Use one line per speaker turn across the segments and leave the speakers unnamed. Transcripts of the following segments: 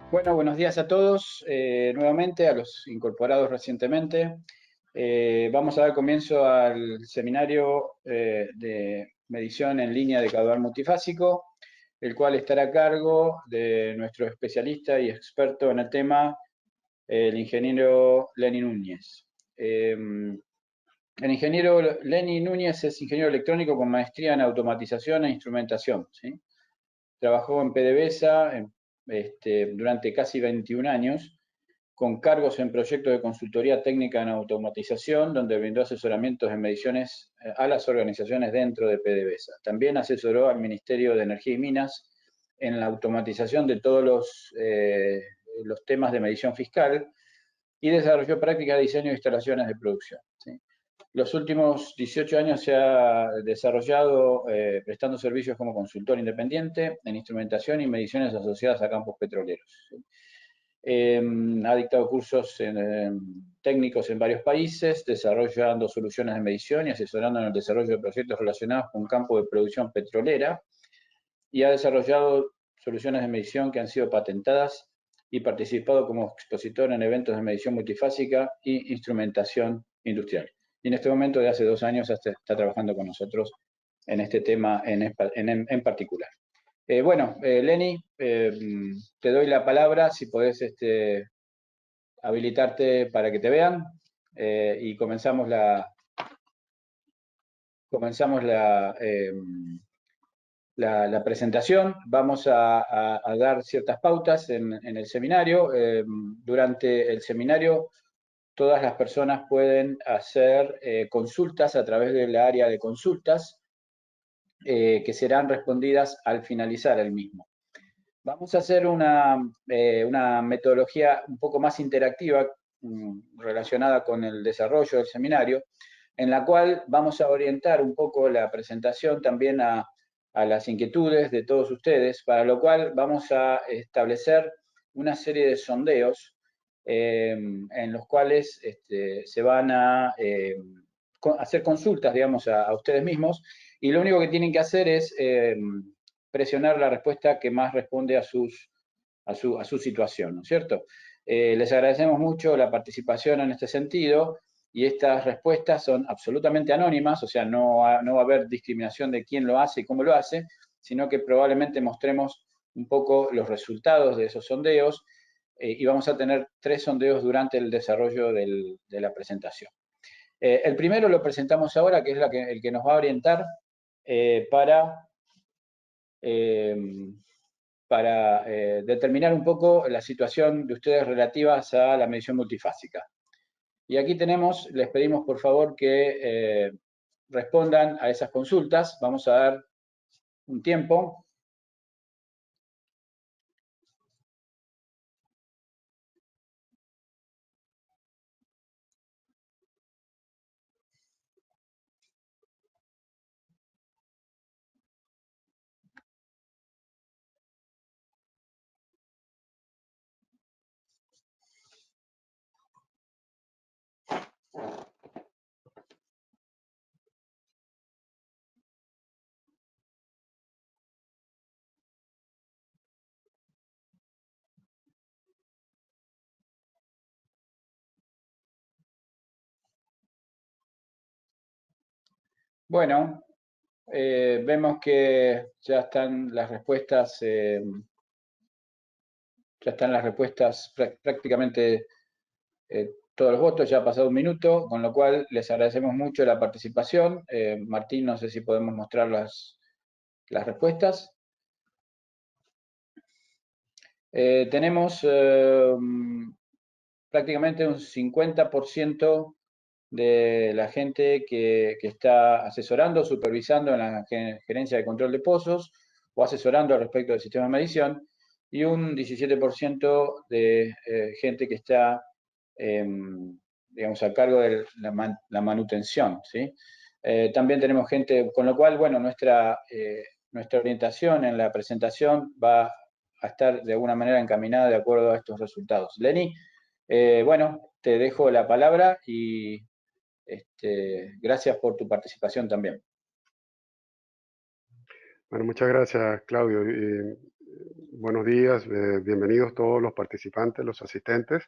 Bueno, buenos días a todos, nuevamente a los incorporados recientemente. Vamos a dar comienzo al seminario de medición en línea de caudal multifásico, el cual estará a cargo de nuestro especialista y experto en el tema, el ingeniero Lenny Núñez. El ingeniero Lenny Núñez es ingeniero electrónico con maestría en automatización e instrumentación, ¿sí? Trabajó en PDVSA durante casi 21 años, con cargos en proyectos de consultoría técnica en automatización, donde brindó asesoramientos en mediciones a las organizaciones dentro de PDVSA. También asesoró al Ministerio de Energía y Minas en la automatización de todos los temas de medición fiscal y desarrolló prácticas de diseño de instalaciones de producción, ¿sí? Los últimos 18 años se ha desarrollado prestando servicios como consultor independiente en instrumentación y mediciones asociadas a campos petroleros, ¿sí? Ha dictado cursos técnicos en varios países, desarrollando soluciones de medición y asesorando en el desarrollo de proyectos relacionados con campo de producción petrolera, y ha desarrollado soluciones de medición que han sido patentadas y participado como expositor en eventos de medición multifásica y instrumentación industrial. Y en este momento, de hace 2 años, está trabajando con nosotros en este tema en particular. Lenny, te doy la palabra, si podés habilitarte para que te vean, y comenzamos la presentación. Vamos a dar ciertas pautas en el seminario. Durante el seminario, todas las personas pueden hacer consultas a través del área de consultas, que serán respondidas al finalizar el mismo. Vamos a hacer una metodología un poco más interactiva relacionada con el desarrollo del seminario, en la cual vamos a orientar un poco la presentación también a las inquietudes de todos ustedes, para lo cual vamos a establecer una serie de sondeos en los cuales se van a hacer consultas, digamos, a ustedes mismos, y lo único que tienen que hacer es presionar la respuesta que más responde a su situación, ¿no es cierto? Les agradecemos mucho la participación en este sentido, y estas respuestas son absolutamente anónimas, o sea, no va a haber discriminación de quién lo hace y cómo lo hace, sino que probablemente mostremos un poco los resultados de esos sondeos, y vamos a tener 3 sondeos durante el desarrollo de la presentación. El primero lo presentamos ahora, que es el que nos va a orientar para determinar un poco la situación de ustedes relativas a la medición multifásica. Y aquí les pedimos por favor que respondan a esas consultas. Vamos a dar un tiempo. Bueno, vemos que ya están las respuestas, prácticamente todos los votos. Ya ha pasado un minuto, con lo cual les agradecemos mucho la participación. Martín, no sé si podemos mostrar las respuestas. Tenemos prácticamente un 50% de la gente que está asesorando, supervisando en la gerencia de control de pozos, o asesorando al respecto del sistema de medición, y un 17% de gente que está, digamos, a cargo de la manutención, ¿sí? También tenemos gente, con lo cual, bueno, nuestra orientación en la presentación va a estar de alguna manera encaminada de acuerdo a estos resultados. Lenny, bueno, te dejo la palabra y gracias por tu participación también.
Bueno, muchas gracias, Claudio. Buenos días, bienvenidos todos los participantes, los asistentes.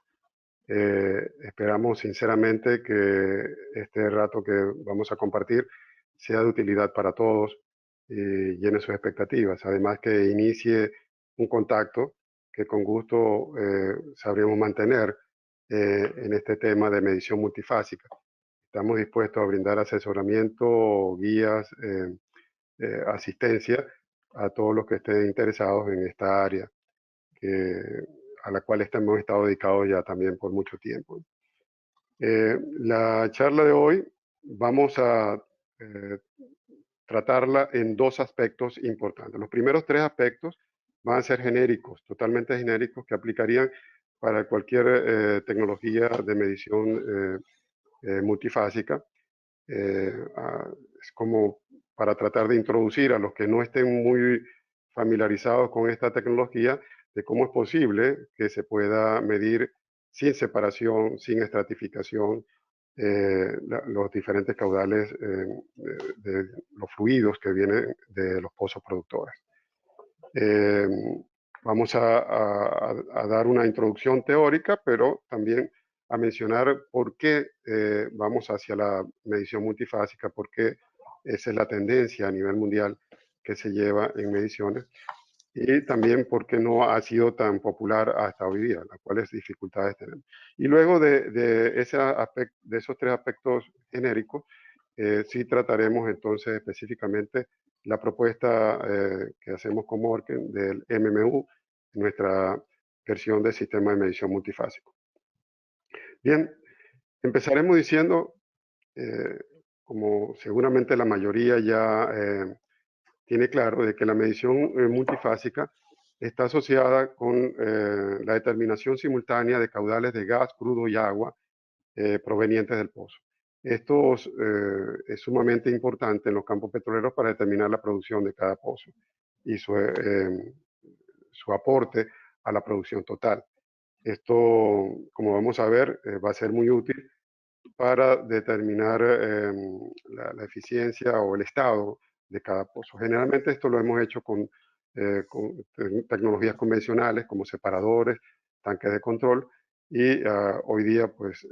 Esperamos sinceramente que este rato que vamos a compartir sea de utilidad para todos y llene sus expectativas. Además que inicie un contacto que con gusto sabremos mantener en este tema de medición multifásica. Estamos dispuestos a brindar asesoramiento, guías, asistencia a todos los que estén interesados en esta área, a la cual hemos estado dedicados ya también por mucho tiempo. La charla de hoy vamos a tratarla en dos aspectos importantes. Los primeros tres aspectos van a ser genéricos, totalmente genéricos, que aplicarían para cualquier tecnología de medición multifásica. Es como para tratar de introducir a los que no estén muy familiarizados con esta tecnología, de cómo es posible que se pueda medir sin separación, sin estratificación, los diferentes caudales de los fluidos que vienen de los pozos productores. Vamos a dar una introducción teórica, pero también a mencionar por qué vamos hacia la medición multifásica, por qué esa es la tendencia a nivel mundial que se lleva en mediciones, y también por qué no ha sido tan popular hasta hoy día, las cuales dificultades tenemos. Y luego de esos tres aspectos genéricos, sí trataremos entonces específicamente la propuesta que hacemos como Orken del MMU, nuestra versión del sistema de medición multifásico. Bien, empezaremos diciendo, como seguramente la mayoría ya tiene claro, de que la medición multifásica está asociada con la determinación simultánea de caudales de gas, crudo y agua provenientes del pozo. Esto es sumamente importante en los campos petroleros para determinar la producción de cada pozo y su aporte a la producción total. Esto, como vamos a ver, va a ser muy útil para determinar la eficiencia o el estado de cada pozo. Generalmente esto lo hemos hecho con tecnologías convencionales como separadores, tanques de control, y hoy día pues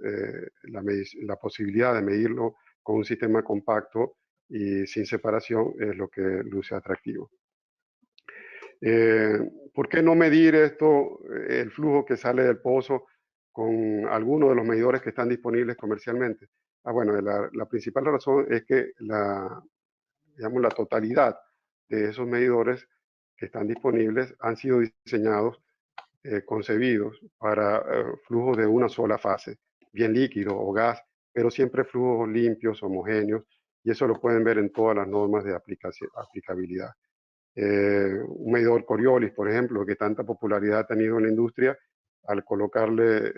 la posibilidad de medirlo con un sistema compacto y sin separación es lo que luce atractivo. ¿Por qué no medir esto, el flujo que sale del pozo, con algunos de los medidores que están disponibles comercialmente? Bueno, la principal razón es que digamos, la totalidad de esos medidores que están disponibles han sido diseñados, concebidos para flujos de una sola fase, bien líquido o gas, pero siempre flujos limpios, homogéneos, y eso lo pueden ver en todas las normas de aplicabilidad. Un medidor Coriolis, por ejemplo, que tanta popularidad ha tenido en la industria, al colocarle,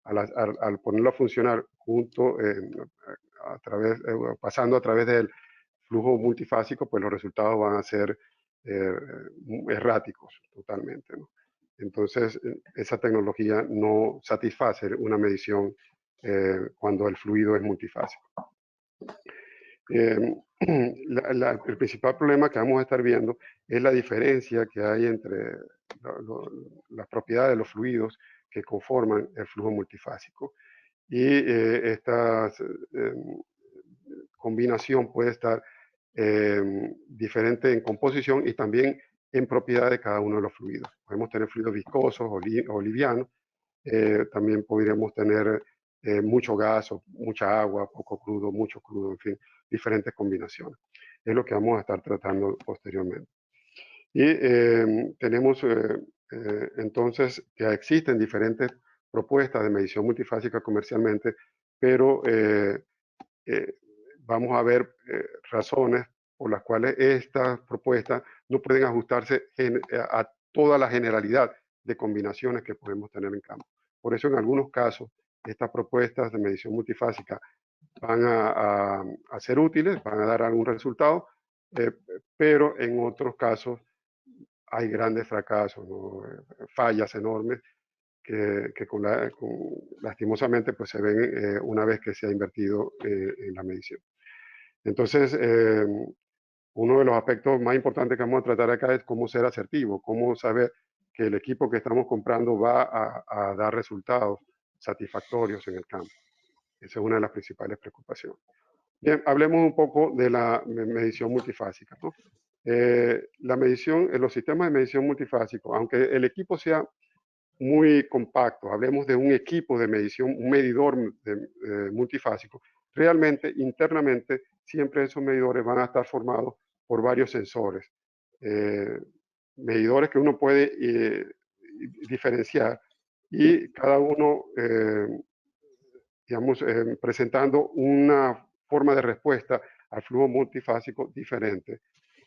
al ponerlo a funcionar junto, pasando a través del flujo multifásico, pues los resultados van a ser erráticos totalmente, ¿no? Entonces, esa tecnología no satisface una medición cuando el fluido es multifásico. El principal problema que vamos a estar viendo es la diferencia que hay entre las propiedades de los fluidos que conforman el flujo multifásico. Y esta combinación puede estar diferente en composición y también en propiedad de cada uno de los fluidos. Podemos tener fluidos viscosos o livianos. También podríamos tener mucho gas o mucha agua, poco crudo, mucho crudo, en fin, diferentes combinaciones. Es lo que vamos a estar tratando posteriormente. Y tenemos entonces que existen diferentes propuestas de medición multifásica comercialmente, pero vamos a ver razones por las cuales estas propuestas no pueden ajustarse a toda la generalidad de combinaciones que podemos tener en campo. Por eso en algunos casos estas propuestas de medición multifásica van a ser útiles, van a dar algún resultado, pero en otros casos hay grandes fracasos, ¿no? Fallas enormes que lastimosamente pues se ven una vez que se ha invertido en la medición. Entonces, uno de los aspectos más importantes que vamos a tratar acá es cómo ser asertivo, cómo saber que el equipo que estamos comprando va a dar resultados satisfactorios en el campo. Esa es una de las principales preocupaciones. Bien, hablemos un poco de la medición multifásica, ¿no? La medición, en los sistemas de medición multifásico, aunque el equipo sea muy compacto, hablemos de un equipo de medición, un medidor multifásico, realmente internamente siempre esos medidores van a estar formados por varios sensores, medidores que uno puede diferenciar y cada uno, digamos, presentando una forma de respuesta al flujo multifásico diferente,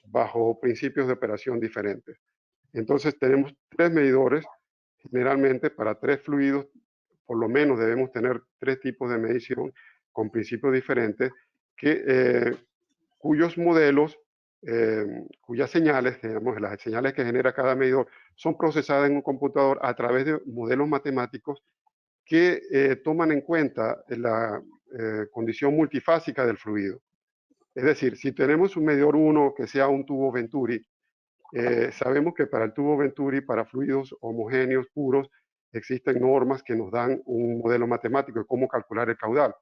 bajo principios de operación diferentes. Entonces tenemos tres medidores. Generalmente para tres fluidos, por lo menos debemos tener tres tipos de medición con principios diferentes, cuyos modelos, cuyas señales, digamos, las señales que genera cada medidor, son procesadas en un computador a través de modelos matemáticos que toman en cuenta la condición multifásica del fluido. Es decir, si tenemos un medidor 1 que sea un tubo Venturi, sabemos que para el tubo Venturi, para fluidos homogéneos puros, existen normas que nos dan un modelo matemático de cómo calcular el caudal.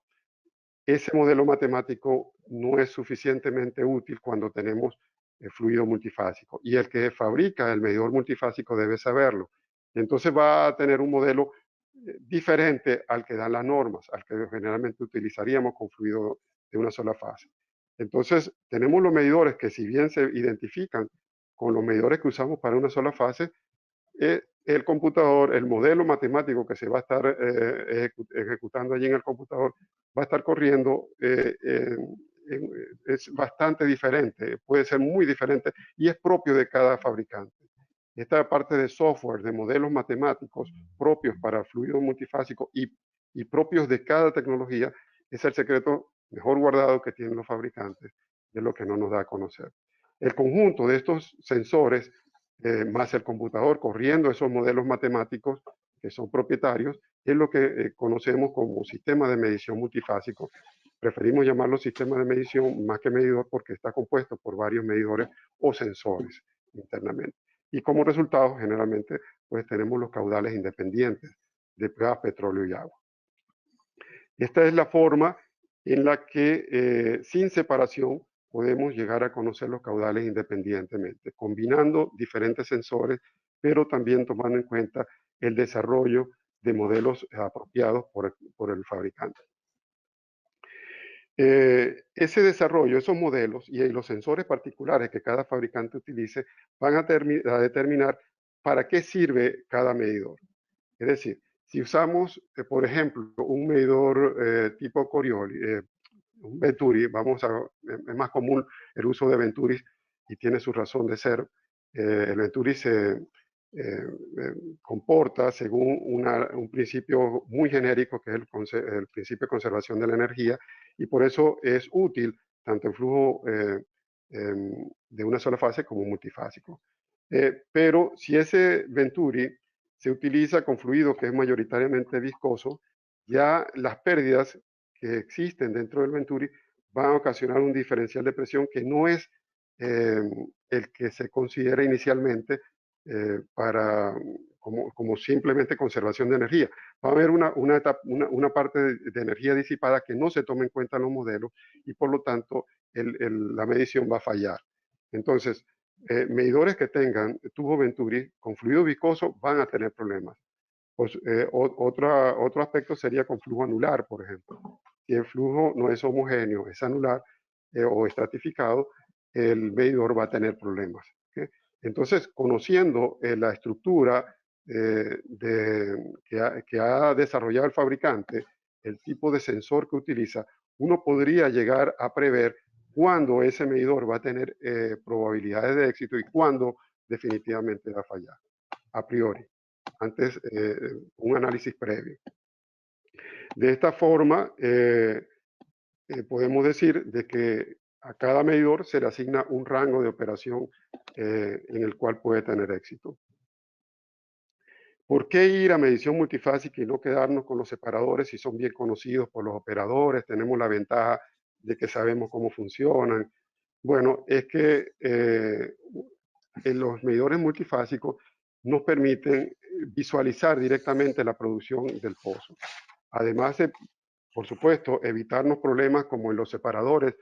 Ese modelo matemático no es suficientemente útil cuando tenemos el fluido multifásico. Y el que fabrica el medidor multifásico debe saberlo. Entonces va a tener un modelo diferente al que dan las normas, al que generalmente utilizaríamos con fluido de una sola fase. Entonces, tenemos los medidores que si bien se identifican con los medidores que usamos para una sola fase, el computador, el modelo matemático que se va a estar ejecutando allí en el computador, va a estar corriendo, es bastante diferente, puede ser muy diferente y es propio de cada fabricante. Esta parte de software, de modelos matemáticos propios para fluidos multifásicos y propios de cada tecnología, es el secreto mejor guardado que tienen los fabricantes, de lo que no nos da a conocer. El conjunto de estos sensores, más el computador corriendo esos modelos matemáticos que son propietarios, es lo que conocemos como sistema de medición multifásico. Preferimos llamarlo sistema de medición más que medidor porque está compuesto por varios medidores o sensores internamente. Y como resultado, generalmente, pues tenemos los caudales independientes de gas, petróleo y agua. Esta es la forma en la que, sin separación, podemos llegar a conocer los caudales independientemente, combinando diferentes sensores, pero también tomando en cuenta el desarrollo de modelos apropiados por el fabricante. Ese desarrollo, esos modelos y los sensores particulares que cada fabricante utilice van a determinar para qué sirve cada medidor. Es decir, si usamos, por ejemplo, un medidor tipo Corioli, un Venturi, es más común el uso de Venturis y tiene su razón de ser. El Venturi se comporta según un principio muy genérico que es el principio de conservación de la energía y por eso es útil tanto en flujo de una sola fase como multifásico. Pero si ese Venturi se utiliza con fluido que es mayoritariamente viscoso, ya las pérdidas que existen dentro del Venturi van a ocasionar un diferencial de presión que no es el que se considera inicialmente como simplemente conservación de energía. Va a haber una parte de energía disipada que no se toma en cuenta en los modelos y por lo tanto la medición va a fallar. Entonces, medidores que tengan tubo Venturi con fluido viscoso van a tener problemas. Pues, otro aspecto sería con flujo anular, por ejemplo. Si el flujo no es homogéneo, es anular o estratificado, el medidor va a tener problemas. ¿Okay? Entonces, conociendo la estructura que ha desarrollado el fabricante, el tipo de sensor que utiliza, uno podría llegar a prever cuándo ese medidor va a tener probabilidades de éxito y cuándo definitivamente va a fallar, a priori, antes un análisis previo. De esta forma, podemos decir de que a cada medidor se le asigna un rango de operación en el cual puede tener éxito. ¿Por qué ir a medición multifásica y no quedarnos con los separadores si son bien conocidos por los operadores? Tenemos la ventaja de que sabemos cómo funcionan. Bueno, es que en los medidores multifásicos nos permiten visualizar directamente la producción del pozo. Además de, por supuesto, evitarnos problemas como en los separadores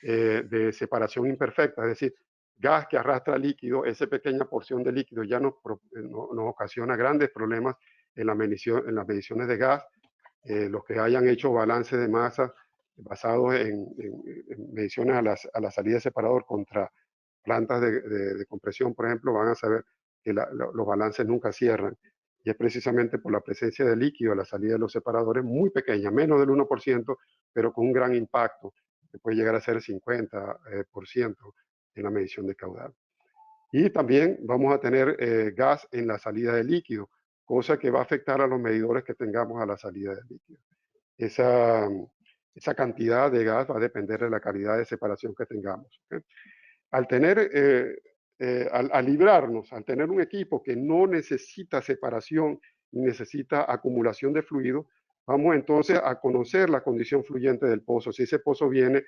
de separación imperfecta, es decir, gas que arrastra líquido, esa pequeña porción de líquido ya nos ocasiona grandes problemas en las mediciones de gas. Los que hayan hecho balance de masa basados en mediciones a la salida de separador contra plantas de compresión, por ejemplo, van a saber que los balances nunca cierran. Y es precisamente por la presencia de líquido a la salida de los separadores muy pequeña, menos del 1%, pero con un gran impacto, que puede llegar a ser 50% en la medición de caudal. Y también vamos a tener gas en la salida de líquido, cosa que va a afectar a los medidores que tengamos a la salida de líquido. Esa cantidad de gas va a depender de la calidad de separación que tengamos. ¿Okay? Al tener, al librarnos, al tener un equipo que no necesita separación y necesita acumulación de fluido, vamos entonces a conocer la condición fluyente del pozo. Si ese pozo viene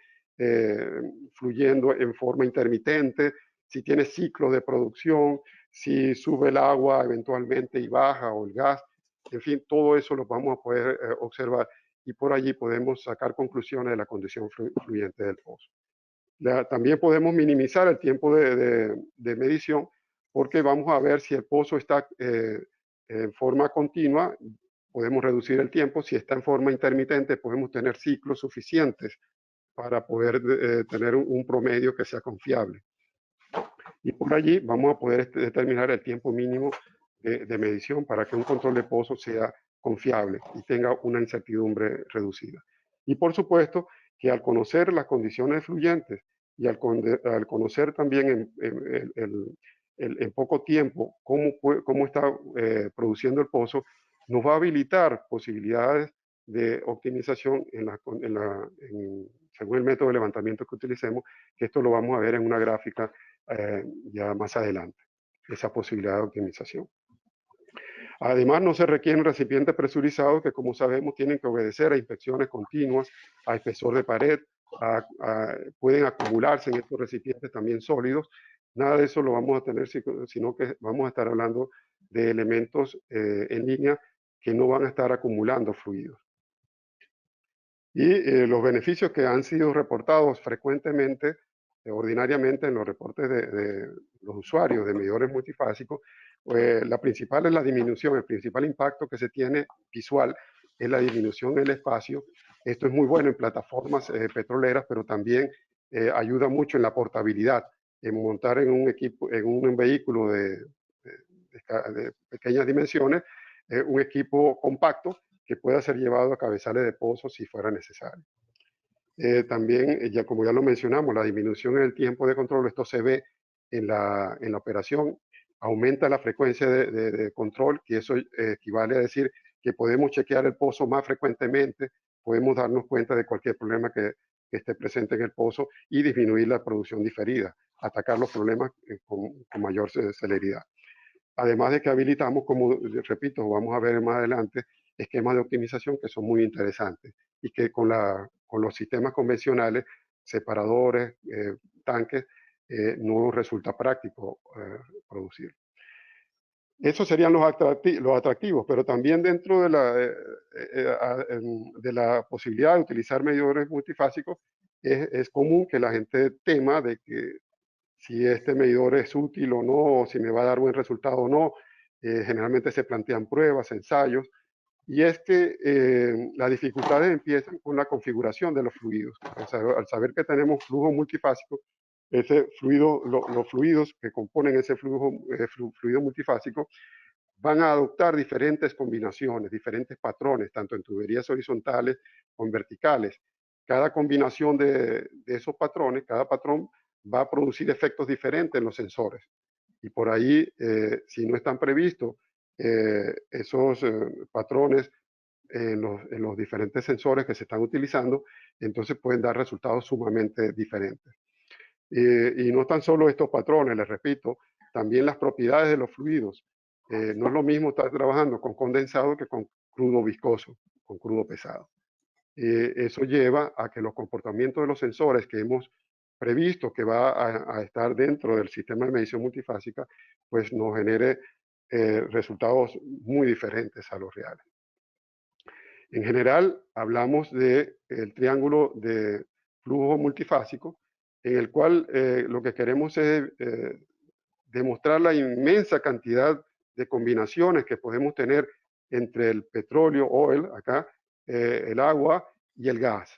fluyendo en forma intermitente, si tiene ciclo de producción, si sube el agua eventualmente y baja, o el gas, en fin, todo eso lo vamos a poder observar y por allí podemos sacar conclusiones de la condición fluyente del pozo. También podemos minimizar el tiempo de medición porque vamos a ver si el pozo está en forma continua, podemos reducir el tiempo. Si está en forma intermitente, podemos tener ciclos suficientes para poder tener un promedio que sea confiable. Y por allí vamos a poder determinar el tiempo mínimo de medición para que un control de pozo sea confiable y tenga una incertidumbre reducida. Y por supuesto que al conocer las condiciones fluyentes y al conocer también en poco tiempo cómo está produciendo el pozo, nos va a habilitar posibilidades de optimización según el método de levantamiento que utilicemos, que esto lo vamos a ver en una gráfica ya más adelante, esa posibilidad de optimización. Además, no se requieren recipientes presurizados que, como sabemos, tienen que obedecer a inspecciones continuas, a espesor de pared, pueden acumularse en estos recipientes también sólidos. Nada de eso lo vamos a tener, sino que vamos a estar hablando de elementos en línea que no van a estar acumulando fluidos. Y los beneficios que han sido reportados frecuentemente, ordinariamente en los reportes de los usuarios de medidores multifásicos, la principal es la disminución, el principal impacto que se tiene visual es la disminución en el espacio. Esto es muy bueno en plataformas petroleras, pero también ayuda mucho en la portabilidad, en montar en un equipo, en un vehículo de pequeñas dimensiones, un equipo compacto que pueda ser llevado a cabezales de pozo si fuera necesario. También, como ya lo mencionamos, la disminución en el tiempo de control, esto se ve en la operación, aumenta la frecuencia de control, que eso equivale a decir que podemos chequear el pozo más frecuentemente, podemos darnos cuenta de cualquier problema que esté presente en el pozo y disminuir la producción diferida, atacar los problemas con mayor celeridad. Además de que habilitamos, como repito, vamos a ver más adelante, esquemas de optimización que son muy interesantes y que con los sistemas convencionales, separadores, tanques, no resulta práctico producir. Esos serían los atractivos, pero también dentro de la posibilidad de utilizar medidores multifásicos, es común que la gente tema de que si este medidor es útil o no, o si me va a dar buen resultado o no. Generalmente se plantean pruebas, ensayos, y es que las dificultades empiezan con la configuración de los fluidos. O sea, al saber que tenemos flujo multifásico, ese fluido, los fluidos que componen ese fluido multifásico van a adoptar diferentes combinaciones, diferentes patrones, tanto en tuberías horizontales como verticales. Cada combinación de esos patrones, cada patrón va a producir efectos diferentes en los sensores. Y por ahí, si no están previstos esos patrones en los diferentes sensores que se están utilizando, entonces pueden dar resultados sumamente diferentes. Y no tan solo estos patrones, les repito, también las propiedades de los fluidos. No es lo mismo estar trabajando con condensado que con crudo viscoso, con crudo pesado. Eso lleva a que los comportamientos de los sensores que hemos previsto que va a estar dentro del sistema de medición multifásica, pues nos genere resultados muy diferentes a los reales. En general, hablamos del triángulo de flujo multifásico, en el cual lo que queremos es demostrar la inmensa cantidad de combinaciones que podemos tener entre el petróleo, oil, acá, el agua y el gas.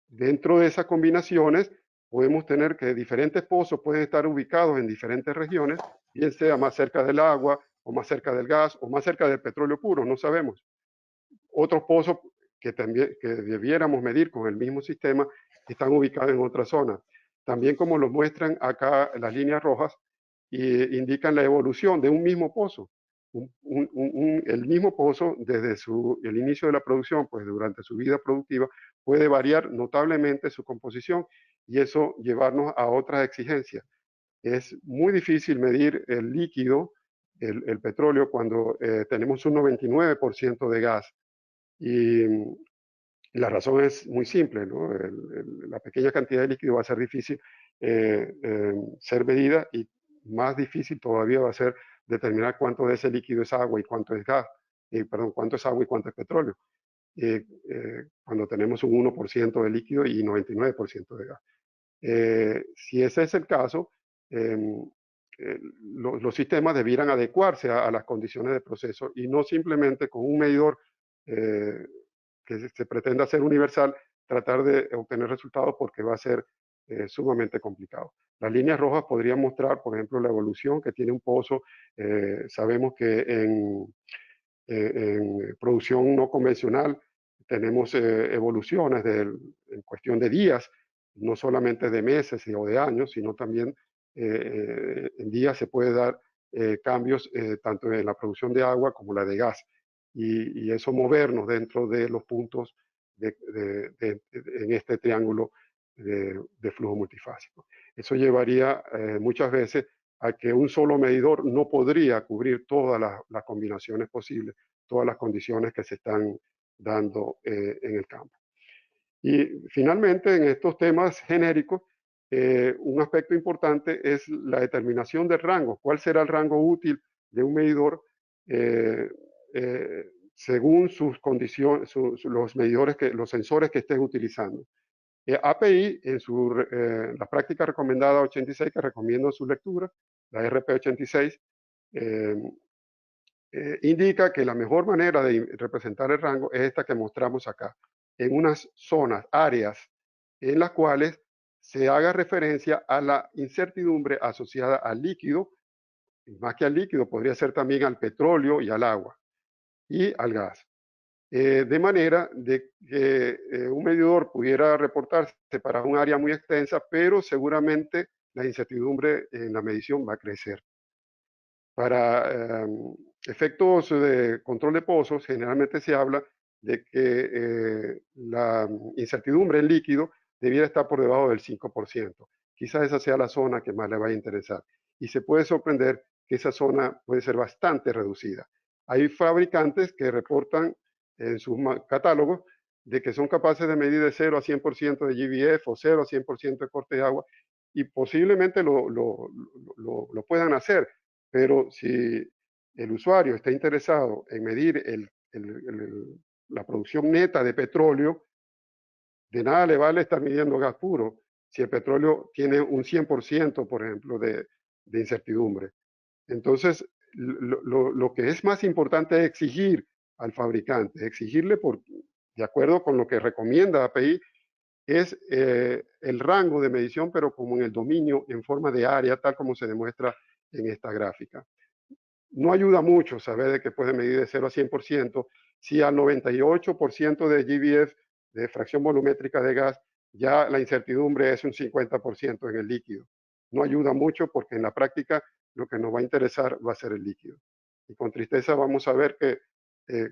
Dentro de esas combinaciones podemos tener que diferentes pozos pueden estar ubicados en diferentes regiones, bien sea más cerca del agua o más cerca del gas o más cerca del petróleo puro, no sabemos. Otros pozos que también que debiéramos medir con el mismo sistema están ubicados en otra zona. También como lo muestran acá las líneas rojas, indican la evolución de un mismo pozo. El mismo pozo desde el inicio de la producción, pues durante su vida productiva, puede variar notablemente su composición y eso llevarnos a otras exigencias. Es muy difícil medir el líquido, el petróleo, cuando tenemos un 99% de gas. Y la razón es muy simple, ¿no? La pequeña cantidad de líquido va a ser difícil ser medida y más difícil todavía va a ser determinar cuánto de ese líquido es agua y cuánto es gas, perdón, cuánto es agua y cuánto es petróleo, cuando tenemos un 1% de líquido y 99% de gas. Si ese es el caso, los sistemas debieran adecuarse a las condiciones de proceso y no simplemente con un medidor que se pretenda hacer universal, tratar de obtener resultados porque va a ser sumamente complicado. Las líneas rojas podrían mostrar, por ejemplo, la evolución que tiene un pozo. Sabemos que en producción no convencional tenemos evoluciones en cuestión de días, no solamente de meses o de años, sino también en días se puede dar cambios tanto en la producción de agua como la de gas. Y eso movernos dentro de los puntos en este triángulo de flujo multifásico. Eso llevaría muchas veces a que un solo medidor no podría cubrir todas las combinaciones posibles, todas las condiciones que se están dando en el campo. Y finalmente, en estos temas genéricos, un aspecto importante es la determinación del rango. ¿Cuál será el rango útil de un medidor según sus condiciones, los medidores, los sensores que estés utilizando? API, la práctica recomendada 86, que recomiendo su lectura, la RP86, indica que la mejor manera de representar el rango es esta que mostramos acá, en unas zonas, áreas, en las cuales se haga referencia a la incertidumbre asociada al líquido, y más que al líquido, podría ser también al petróleo y al agua, y al gas. De manera de que un medidor pudiera reportarse para un área muy extensa, pero seguramente la incertidumbre en la medición va a crecer. Para efectos de control de pozos, generalmente se habla de que la incertidumbre en líquido debiera estar por debajo del 5%. Quizás esa sea la zona que más le vaya a interesar. Y se puede sorprender que esa zona puede ser bastante reducida. Hay fabricantes que reportan en sus catálogos de que son capaces de medir de 0 a 100% de GBF o 0 a 100% de corte de agua y posiblemente lo puedan hacer, pero si el usuario está interesado en medir la producción neta de petróleo, de nada le vale estar midiendo gas puro si el petróleo tiene un 100%, por ejemplo, de incertidumbre. Entonces, lo que es más importante es exigir al fabricante, exigirle de acuerdo con lo que recomienda API, es el rango de medición, pero como en el dominio en forma de área, tal como se demuestra en esta gráfica. No ayuda mucho saber de que puede medir de 0 a 100% si al 98% de GBF, de fracción volumétrica de gas, ya la incertidumbre es un 50% en el líquido. No ayuda mucho porque en la práctica lo que nos va a interesar va a ser el líquido. Y con tristeza vamos a ver que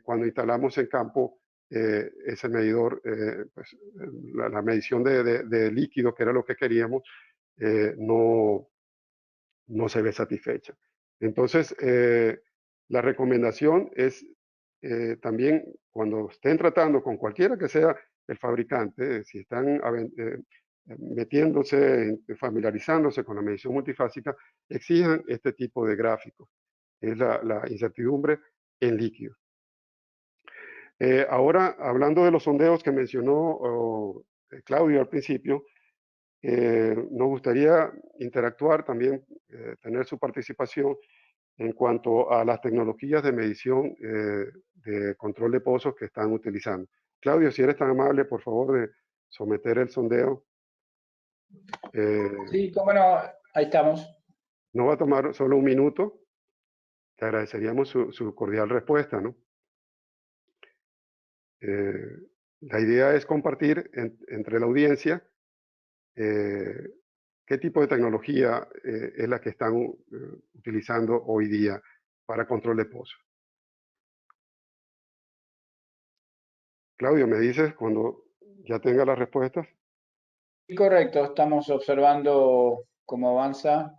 cuando instalamos en campo ese medidor, pues, la medición de líquido, que era lo que queríamos, no se ve satisfecha. Entonces, la recomendación es también cuando estén tratando con cualquiera que sea el fabricante, si están metiéndose, familiarizándose con la medición multifásica, exijan este tipo de gráficos. Es la incertidumbre en líquido. Ahora, hablando de los sondeos que mencionó Claudio al principio, nos gustaría interactuar también, tener su participación en cuanto a las tecnologías de medición de control de pozos que están utilizando. Claudio, si eres tan amable, por favor, de someter el sondeo.
Sí, cómo no, ahí estamos.
No va a tomar solo un minuto. Te agradeceríamos su cordial respuesta, ¿no? La idea es compartir entre la audiencia qué tipo de tecnología es la que están utilizando hoy día para control de pozos. Claudio, ¿me dices cuando ya tenga las respuestas?
Sí, correcto, estamos observando cómo avanza.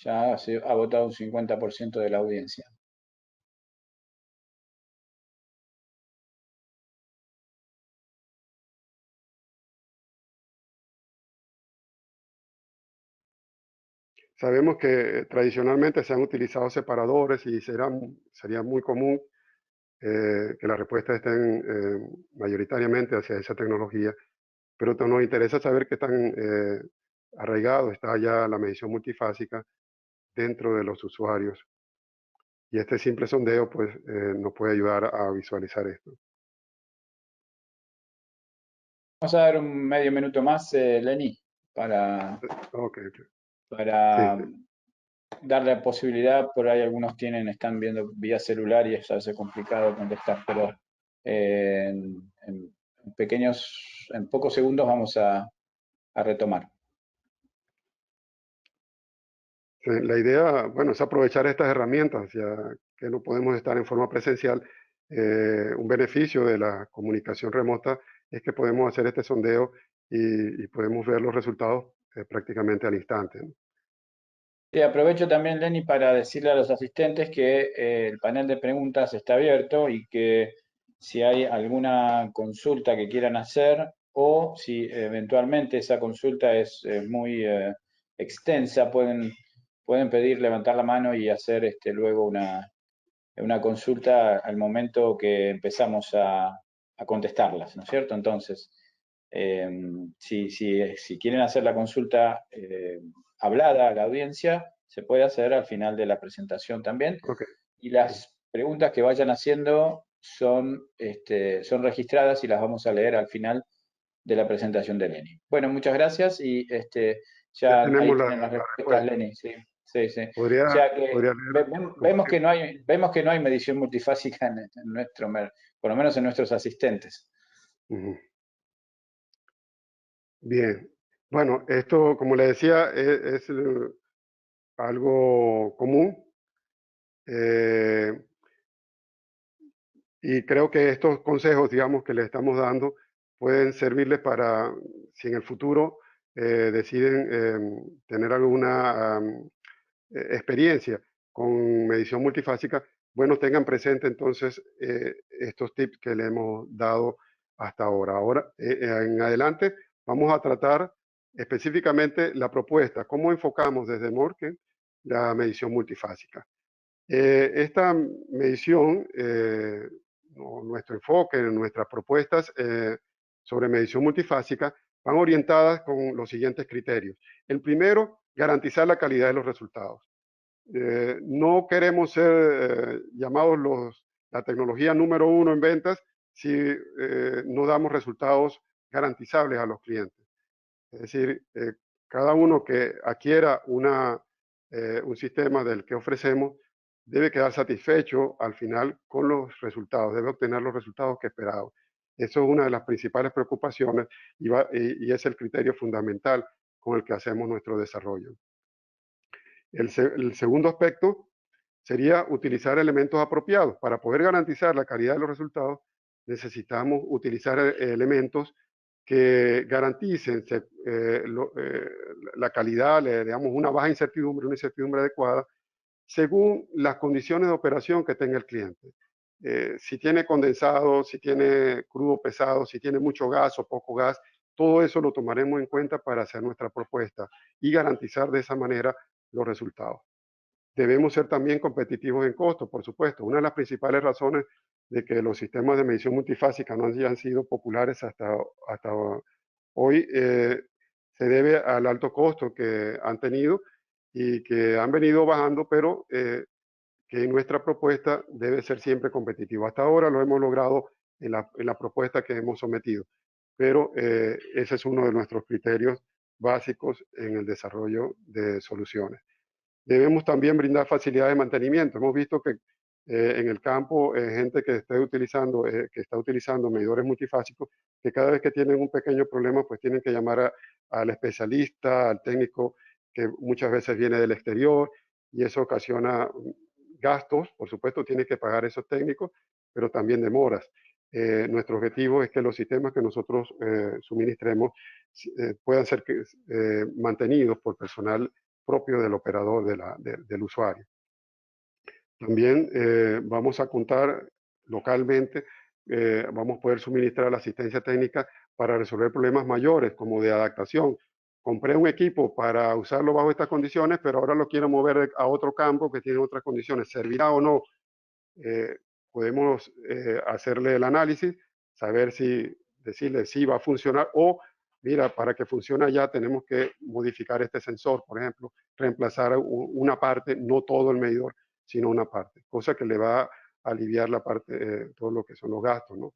Ya se ha votado un 50% de la audiencia.
Sabemos que tradicionalmente se han utilizado separadores y sería muy común que las respuestas estén mayoritariamente hacia esa tecnología, pero nos interesa saber qué tan arraigado está ya la medición multifásica dentro de los usuarios. Y este simple sondeo pues nos puede ayudar a visualizar esto.
Vamos a dar un medio minuto más, Lenny, para,
Okay. Sí,
para
sí.
darle la posibilidad. Por ahí algunos están viendo vía celular y es a veces complicado contestar, pero en pocos segundos vamos a retomar.
Sí, la idea, bueno, es aprovechar estas herramientas, ya que no podemos estar en forma presencial. Un beneficio de la comunicación remota es que podemos hacer este sondeo y podemos ver los resultados prácticamente al instante, ¿no?
Y aprovecho también, Lenny, para decirle a los asistentes que el panel de preguntas está abierto y que si hay alguna consulta que quieran hacer o si eventualmente esa consulta es muy extensa, pueden pedir levantar la mano y hacer luego una consulta al momento que empezamos a contestarlas, ¿no es cierto? Entonces, si quieren hacer la consulta hablada a la audiencia, se puede hacer al final de la presentación también.
Ok.
Y las preguntas que vayan haciendo son registradas y las vamos a leer al final de la presentación de Lenny. Bueno, muchas gracias y
Ya
ya ahí
tenemos
tienen las
la
respuestas,
respuesta.
Lenny. Sí, sí, sí. O
Podría,
sea que
podría leer como
vemos
que,
que no hay medición multifásica en por lo menos en nuestros asistentes.
ujú. Bien. Bueno, esto, como le decía, es algo común. Eh, Y creo que estos consejos, digamos, que le estamos dando pueden servirles para, si en el futuro deciden tener alguna experiencia con medición multifásica, bueno, tengan presente entonces estos tips que le hemos dado hasta ahora. Ahora, en adelante, vamos a tratar específicamente la propuesta, cómo enfocamos desde Morken la medición multifásica. Esta medición, nuestro enfoque, nuestras propuestas sobre medición multifásica van orientadas con los siguientes criterios. El primero, garantizar la calidad de los resultados. No queremos ser llamados la tecnología número uno en ventas si no damos resultados garantizables a los clientes. Es decir, cada uno que adquiera un sistema del que ofrecemos debe quedar satisfecho al final con los resultados, debe obtener los resultados que esperaba. Eso es una de las principales preocupaciones y es el criterio fundamental con el que hacemos nuestro desarrollo. El segundo aspecto sería utilizar elementos apropiados. Para poder garantizar la calidad de los resultados, necesitamos utilizar elementos que garanticen la calidad, le damos una baja incertidumbre, una incertidumbre adecuada, según las condiciones de operación que tenga el cliente. si tiene condensado, si tiene crudo pesado, si tiene mucho gas o poco gas, todo eso lo tomaremos en cuenta para hacer nuestra propuesta y garantizar de esa manera los resultados. Debemos ser también competitivos en costo, por supuesto. Una de las principales razones de que los sistemas de medición multifásica no hayan sido populares hasta hoy se debe al alto costo que han tenido y que han venido bajando, pero que nuestra propuesta debe ser siempre competitiva. Hasta ahora lo hemos logrado en la propuesta que hemos sometido, pero ese es uno de nuestros criterios básicos en el desarrollo de soluciones. Debemos también brindar facilidades de mantenimiento. Hemos visto que en el campo, gente que está utilizando medidores multifásicos, que cada vez que tienen un pequeño problema, pues tienen que llamar al especialista, al técnico, que muchas veces viene del exterior, y eso ocasiona gastos. Por supuesto, tiene que pagar esos técnicos, pero también demoras. Nuestro objetivo es que los sistemas que nosotros suministremos puedan ser mantenidos por personal propio del operador del usuario. También vamos a contar localmente, vamos a poder suministrar la asistencia técnica para resolver problemas mayores como de adaptación. Compré un equipo para usarlo bajo estas condiciones, pero ahora lo quiero mover a otro campo que tiene otras condiciones. ¿Servirá o no? Podemos hacerle el análisis, saber si, decirle si va a funcionar o, mira, para que funcione allá tenemos que modificar este sensor, por ejemplo, reemplazar una parte, no todo el medidor, sino una parte, cosa que le va a aliviar la parte, todo lo que son los gastos, ¿no?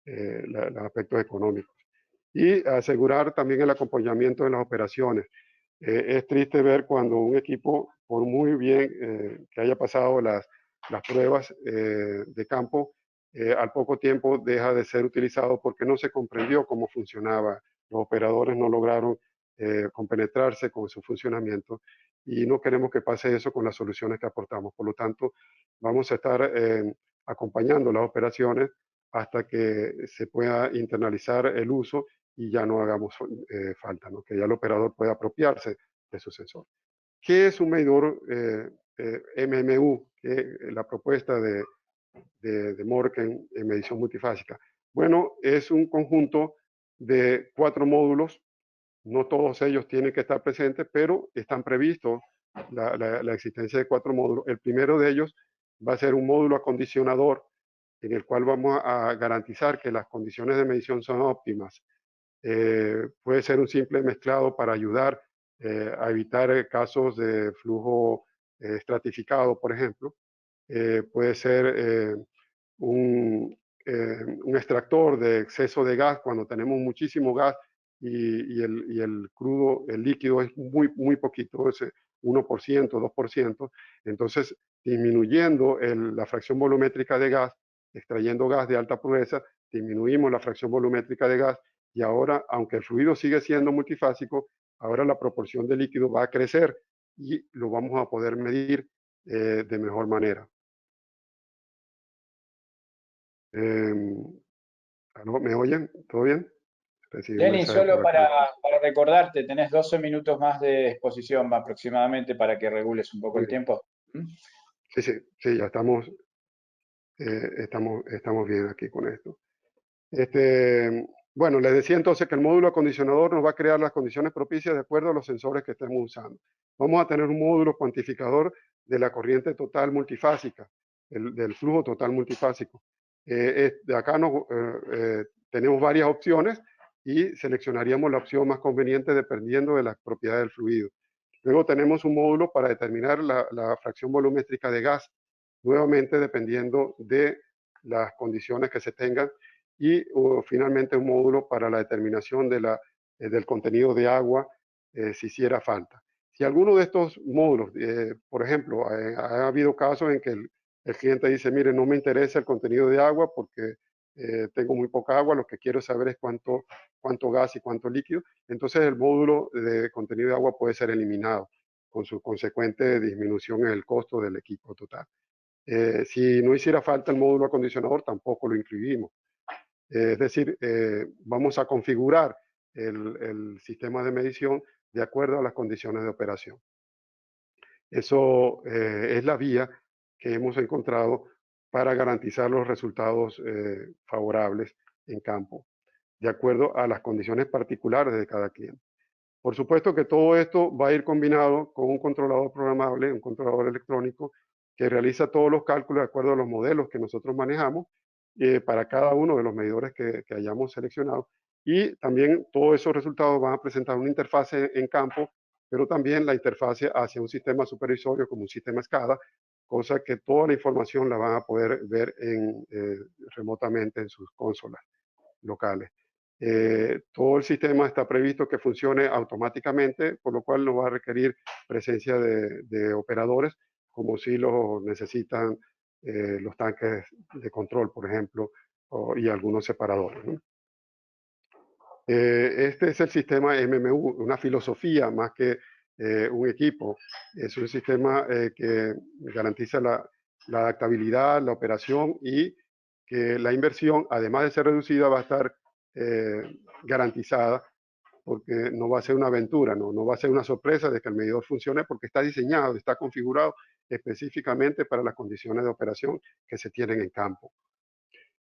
Los aspectos económicos. Y asegurar también el acompañamiento de las operaciones. Es triste ver cuando un equipo, por muy bien que haya pasado las pruebas de campo, al poco tiempo deja de ser utilizado porque no se comprendió cómo funcionaba. Los operadores no lograron compenetrarse con su funcionamiento y no queremos que pase eso con las soluciones que aportamos. Por lo tanto, vamos a estar acompañando las operaciones hasta que se pueda internalizar el uso y ya no hagamos falta, ¿no? Que ya el operador pueda apropiarse de su sensor. ¿Qué es un medidor MMU? La propuesta de Morken en medición multifásica. Bueno, es un conjunto de 4 módulos. No todos ellos tienen que estar presentes, pero están previstos la existencia de 4 módulos. El primero de ellos va a ser un módulo acondicionador en el cual vamos a garantizar que las condiciones de medición son óptimas. Puede ser un simple mezclado para ayudar a evitar casos de flujo estratificado, por ejemplo. Puede ser un extractor de exceso de gas cuando tenemos muchísimo gas y el crudo, el líquido es muy poquito, es 1%, 2%. Entonces, disminuyendo la fracción volumétrica de gas, extrayendo gas de alta pureza, disminuimos la fracción volumétrica de gas y ahora, aunque el fluido sigue siendo multifásico, ahora la proporción de líquido va a crecer y lo vamos a poder medir de mejor manera. ¿Me oyen? ¿Todo bien? Recibí un
Denis,
mensaje
solo
por acá.
para recordarte, tenés 12 minutos más de exposición aproximadamente para que regules un poco
Muy
el
bien.
tiempo. ¿Mm?
Sí, ya estamos bien aquí con esto. Bueno, les decía entonces que el módulo acondicionador nos va a crear las condiciones propicias de acuerdo a los sensores que estemos usando. Vamos a tener un módulo cuantificador de la corriente total multifásica, del flujo total multifásico. De acá tenemos varias opciones y seleccionaríamos la opción más conveniente dependiendo de las propiedades del fluido. Luego tenemos un módulo para determinar la fracción volumétrica de gas, nuevamente dependiendo de las condiciones que se tengan y finalmente un módulo para la determinación del contenido de agua si hiciera falta. Si alguno de estos módulos, por ejemplo, ha habido casos en que el cliente dice, mire, no me interesa el contenido de agua porque tengo muy poca agua, lo que quiero saber es cuánto gas y cuánto líquido, entonces el módulo de contenido de agua puede ser eliminado con su consecuente disminución en el costo del equipo total. Si no hiciera falta el módulo acondicionador, tampoco lo incluimos. Es decir, vamos a configurar el sistema de medición de acuerdo a las condiciones de operación. Eso es la vía que hemos encontrado para garantizar los resultados favorables en campo, de acuerdo a las condiciones particulares de cada cliente. Por supuesto que todo esto va a ir combinado con un controlador programable, un controlador electrónico, que realiza todos los cálculos de acuerdo a los modelos que nosotros manejamos para cada uno de los medidores que hayamos seleccionado. Y también todos esos resultados van a presentar una interfase en campo, pero también la interfase hacia un sistema supervisorio como un sistema SCADA, cosa que toda la información la van a poder ver remotamente en sus consolas locales. Todo el sistema está previsto que funcione automáticamente, por lo cual no va a requerir presencia de operadores, como si lo necesitan los tanques de control, por ejemplo, y algunos separadores, ¿no? Este es el sistema MMU, una filosofía más que un equipo. Es un sistema que garantiza la adaptabilidad, la operación y que la inversión, además de ser reducida, va a estar garantizada porque no va a ser una aventura, no va a ser una sorpresa de que el medidor funcione porque está diseñado, está configurado específicamente para las condiciones de operación que se tienen en campo.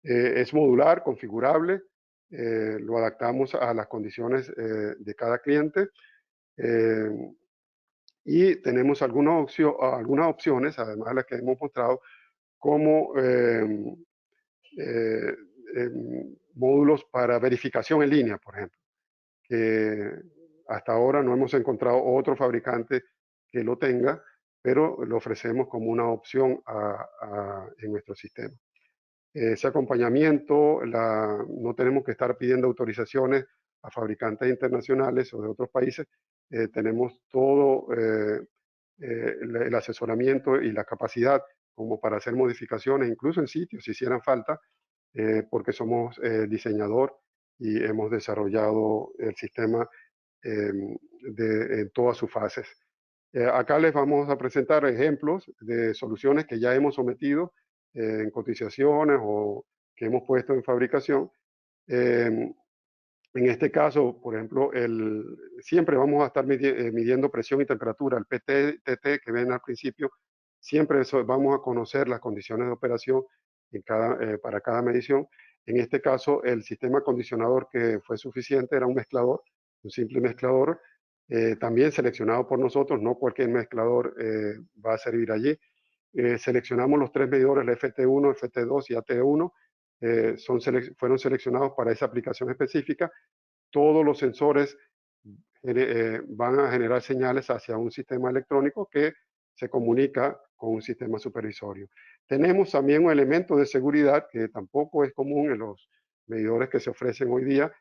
Es modular, configurable, lo adaptamos a las condiciones de cada cliente y tenemos algunas opciones, además de las que hemos mostrado, como módulos para verificación en línea, por ejemplo, que hasta ahora no hemos encontrado otro fabricante que lo tenga, pero lo ofrecemos como una opción en nuestro sistema. Ese acompañamiento, no tenemos que estar pidiendo autorizaciones a fabricantes internacionales o de otros países. Tenemos todo el asesoramiento y la capacidad como para hacer modificaciones, incluso en sitios si hicieran falta, porque somos diseñador y hemos desarrollado el sistema en todas sus fases. Acá les vamos a presentar ejemplos de soluciones que ya hemos sometido en cotizaciones o que hemos puesto en fabricación. En este caso, por ejemplo, siempre vamos a estar midiendo presión y temperatura. El PTT que ven al principio, siempre vamos a conocer las condiciones de operación para cada medición. En este caso, el sistema acondicionador que fue suficiente era un mezclador, un simple mezclador, también seleccionado por nosotros, no cualquier mezclador va a servir allí. Seleccionamos los tres medidores, el FT1, FT2 y AT1, fueron seleccionados para esa aplicación específica. Todos los sensores van a generar señales hacia un sistema electrónico que se comunica con un sistema supervisorio. Tenemos también un elemento de seguridad que tampoco es común en los medidores que se ofrecen hoy día,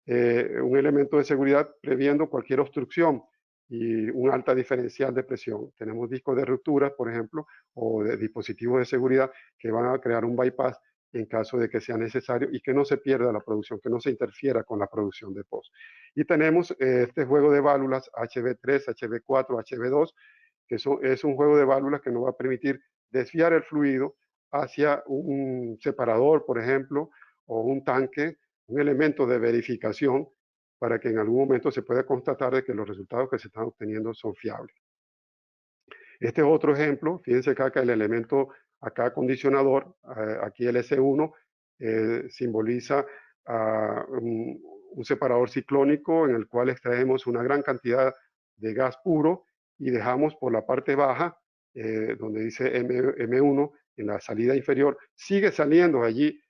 un elemento de seguridad previendo cualquier obstrucción y un alta diferencial de presión. Tenemos discos de ruptura, por ejemplo, o de dispositivos de seguridad que van a crear un bypass en caso de que sea necesario y que no se pierda la producción, que no se interfiera con la producción de post. Y tenemos este juego de válvulas HV3, HV4, HV2, que es un juego de válvulas que nos va a permitir desviar el fluido hacia un separador, por ejemplo, o un tanque, un elemento de verificación para que en algún momento se pueda constatar de que los resultados que se están obteniendo son fiables. Este es otro ejemplo. Fíjense acá que el elemento acá acondicionador, aquí el S1, simboliza un separador ciclónico en el cual extraemos una gran cantidad de gas puro y dejamos por la parte baja, donde dice M1, en la salida inferior, sigue saliendo allí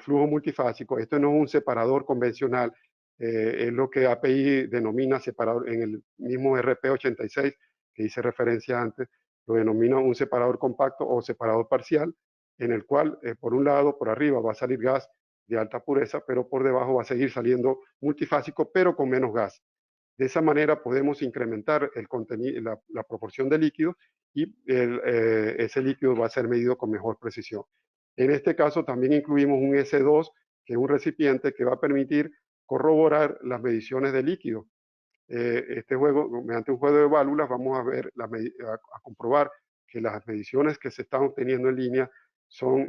flujo multifásico. Esto no es un separador convencional, es lo que API denomina separador en el mismo RP86 que hice referencia antes, lo denomina un separador compacto o separador parcial, en el cual por un lado, por arriba va a salir gas de alta pureza, pero por debajo va a seguir saliendo multifásico, pero con menos gas. De esa manera podemos incrementar el contenido, la proporción de líquido y ese líquido va a ser medido con mejor precisión. En este caso también incluimos un S2, que es un recipiente que va a permitir corroborar las mediciones de líquido. Este juego, mediante un juego de válvulas, vamos a ver, a comprobar que las mediciones que se están obteniendo en línea son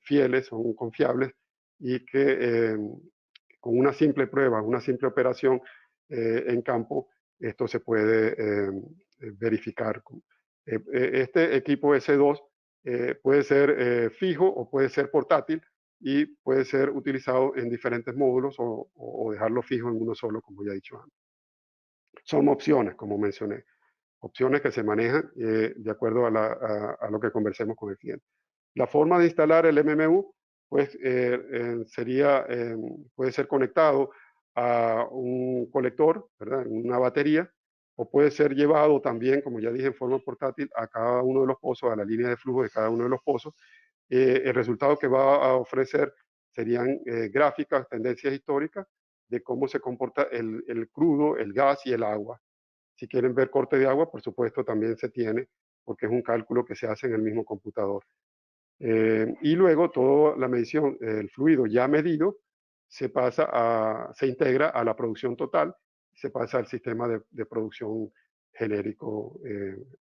fieles, son confiables y que con una simple prueba, una simple operación en campo, esto se puede verificar. Este equipo S2 puede ser fijo o puede ser portátil y puede ser utilizado en diferentes módulos o dejarlo fijo en uno solo, como ya he dicho antes. Son opciones, como mencioné, opciones que se manejan de acuerdo a lo que conversemos con el cliente. La forma de instalar el MMU pues, puede ser conectado a un colector, ¿verdad? Una batería, o puede ser llevado también, como ya dije, en forma portátil a cada uno de los pozos, a la línea de flujo de cada uno de los pozos. El resultado que va a ofrecer serían gráficas, tendencias históricas de cómo se comporta el crudo, el gas y el agua. Si quieren ver corte de agua, por supuesto, también se tiene, porque es un cálculo que se hace en el mismo computador. Y luego toda la medición, el fluido ya medido, se integra a la producción total, se pasa al sistema de producción genérico,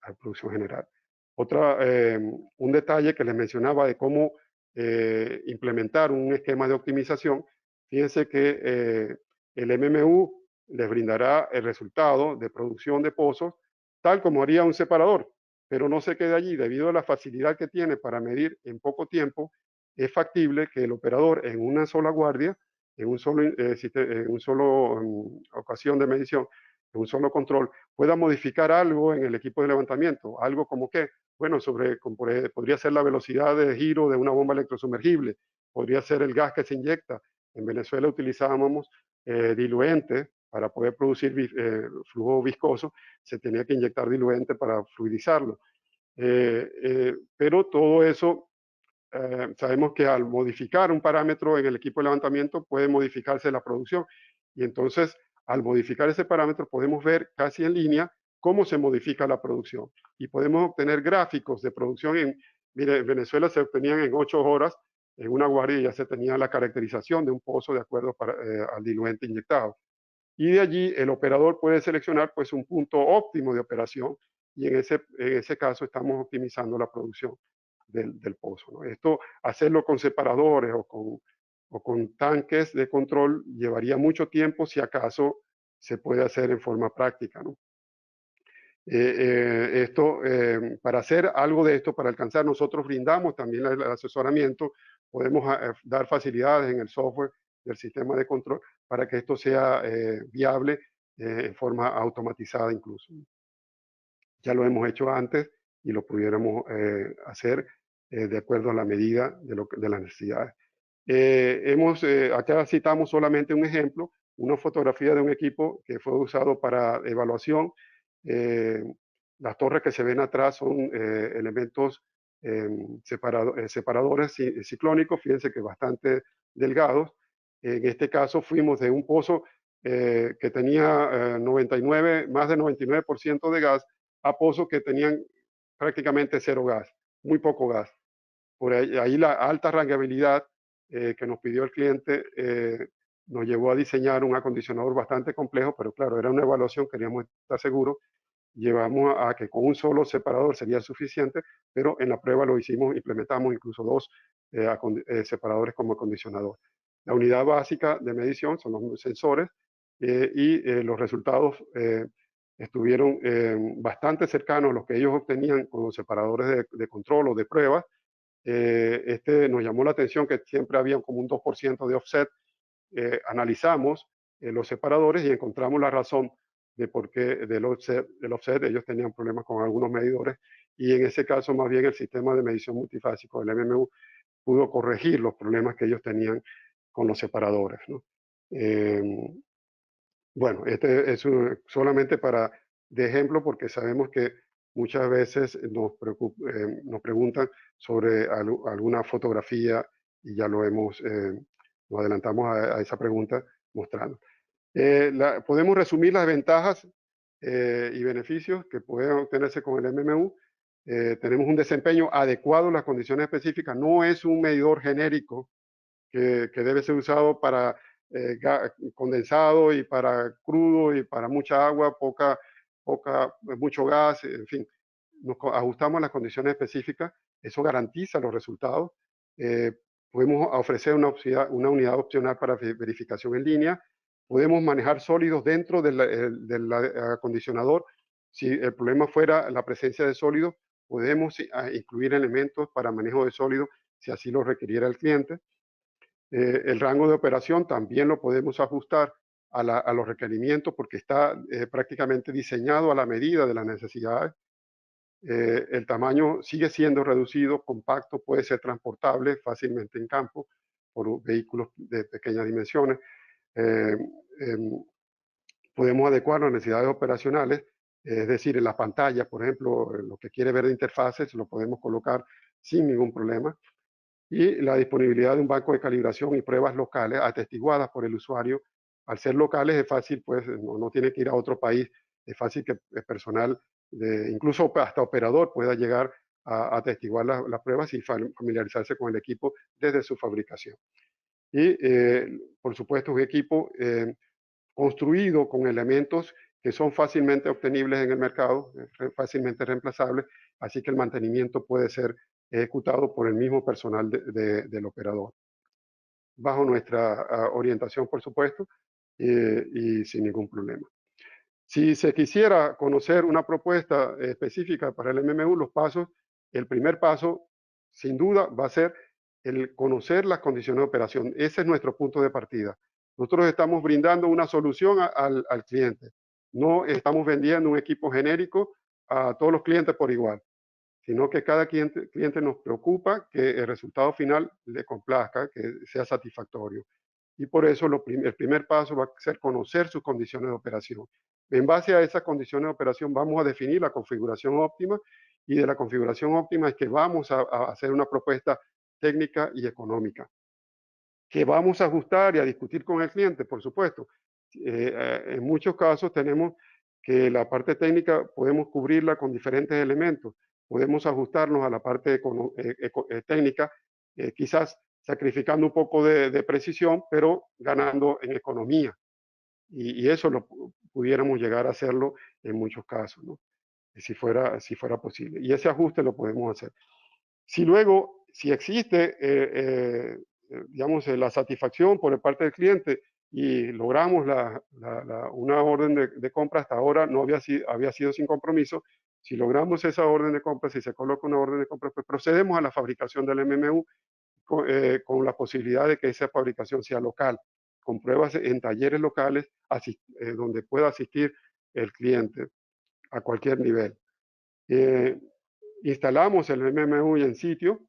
a producción general. Un detalle que les mencionaba de cómo implementar un esquema de optimización, fíjense que el MMU les brindará el resultado de producción de pozos, tal como haría un separador, pero no se quede allí. Debido a la facilidad que tiene para medir en poco tiempo, es factible que el operador en una sola guardia, en un solo ocasión de medición, en un solo control, pueda modificar algo en el equipo de levantamiento, algo como que, bueno, podría ser la velocidad de giro de una bomba electrosumergible, podría ser el gas que se inyecta. En Venezuela utilizábamos diluentes para poder producir flujo viscoso, se tenía que inyectar diluente para fluidizarlo. Pero todo eso, sabemos que al modificar un parámetro en el equipo de levantamiento puede modificarse la producción. Y entonces, al modificar ese parámetro, podemos ver casi en línea cómo se modifica la producción. Y podemos obtener gráficos de producción. Mire, en Venezuela se obtenían en 8 horas, en una guardia ya se tenía la caracterización de un pozo de acuerdo al diluente inyectado. Y de allí el operador puede seleccionar pues un punto óptimo de operación y en ese caso estamos optimizando la producción del pozo, ¿no? Esto, hacerlo con separadores o con tanques de control llevaría mucho tiempo si acaso se puede hacer en forma práctica, ¿no? Para hacer algo de esto, para alcanzar, nosotros brindamos también el asesoramiento, podemos dar facilidades en el software del sistema de control para que esto sea viable en forma automatizada incluso. Ya lo hemos hecho antes y lo pudiéramos hacer de acuerdo a la medida de las necesidades. Acá citamos solamente un ejemplo, una fotografía de un equipo que fue usado para evaluación. Las torres que se ven atrás son elementos separadores ciclónicos, fíjense que bastante delgados. En este caso fuimos de un pozo que tenía 99, más del 99% de gas a pozos que tenían prácticamente cero gas, muy poco gas. Por ahí la alta rangeabilidad que nos pidió el cliente nos llevó a diseñar un acondicionador bastante complejo, pero claro, era una evaluación, queríamos estar seguros. Llevamos a que con un solo separador sería suficiente, pero en la prueba lo hicimos, implementamos incluso 2 separadores como acondicionador. La unidad básica de medición son los sensores y los resultados estuvieron bastante cercanos a los que ellos obtenían con los separadores de control o de prueba. Nos llamó la atención que siempre había como un 2% de offset. Analizamos los separadores y encontramos la razón de por qué del offset ellos tenían problemas con algunos medidores y en ese caso más bien el sistema de medición multifásico del MMU pudo corregir los problemas que ellos tenían con los separadores, ¿no? Bueno, este es solamente de ejemplo porque sabemos que muchas veces nos preguntan sobre alguna fotografía y ya nos adelantamos a esa pregunta mostrando. Podemos resumir las ventajas y beneficios que pueden obtenerse con el MMU. Tenemos un desempeño adecuado en las condiciones específicas. No es un medidor genérico que debe ser usado para condensado y para crudo y para mucha agua, mucho gas, en fin. Nos ajustamos a las condiciones específicas, eso garantiza los resultados. Podemos ofrecer una unidad opcional para verificación en línea. Podemos manejar sólidos dentro del acondicionador. Si el problema fuera la presencia de sólidos, podemos incluir elementos para manejo de sólidos si así lo requiriera el cliente. El rango de operación también lo podemos ajustar a los requerimientos porque está prácticamente diseñado a la medida de las necesidades. El tamaño sigue siendo reducido, compacto, puede ser transportable fácilmente en campo por vehículos de pequeñas dimensiones. Eh, em, Podemos adecuar las necesidades operacionales, es decir, en la pantalla, por ejemplo, lo que quiere ver de interfaces, lo podemos colocar sin ningún problema. Y la disponibilidad de un banco de calibración y pruebas locales atestiguadas por el usuario. Al ser locales es fácil, pues no tiene que ir a otro país, es fácil que el personal, incluso hasta operador, pueda llegar a atestiguar las pruebas y familiarizarse con el equipo desde su fabricación. Y, por supuesto, un equipo construido con elementos que son fácilmente obtenibles en el mercado, fácilmente reemplazables, así que el mantenimiento puede ser ejecutado por el mismo personal del operador, bajo nuestra orientación, por supuesto, y sin ningún problema. Si se quisiera conocer una propuesta específica para el MMU, los pasos, el primer paso, sin duda, va a ser el conocer las condiciones de operación. Ese es nuestro punto de partida. Nosotros estamos brindando una solución al cliente. No estamos vendiendo un equipo genérico a todos los clientes por igual, sino que cada cliente nos preocupa que el resultado final le complazca, que sea satisfactorio. Y por eso el primer paso va a ser conocer sus condiciones de operación. En base a esas condiciones de operación vamos a definir la configuración óptima y de la configuración óptima es que vamos a hacer una propuesta técnica y económica, que vamos a ajustar y a discutir con el cliente, por supuesto. En muchos casos tenemos que la parte técnica podemos cubrirla con diferentes elementos, podemos ajustarnos a la parte técnica, quizás sacrificando un poco de precisión, pero ganando en economía. Y eso lo pudiéramos llegar a hacerlo en muchos casos, ¿no? Si fuera posible. Y ese ajuste lo podemos hacer. Si luego, si existe, digamos, la satisfacción por parte del cliente y logramos una orden de compra, hasta ahora no había sido sin compromiso, si logramos esa orden de compra, si se coloca una orden de compra, pues procedemos a la fabricación del MMU con la posibilidad de que esa fabricación sea local, con pruebas en talleres locales donde pueda asistir el cliente a cualquier nivel. Instalamos el MMU en sitio,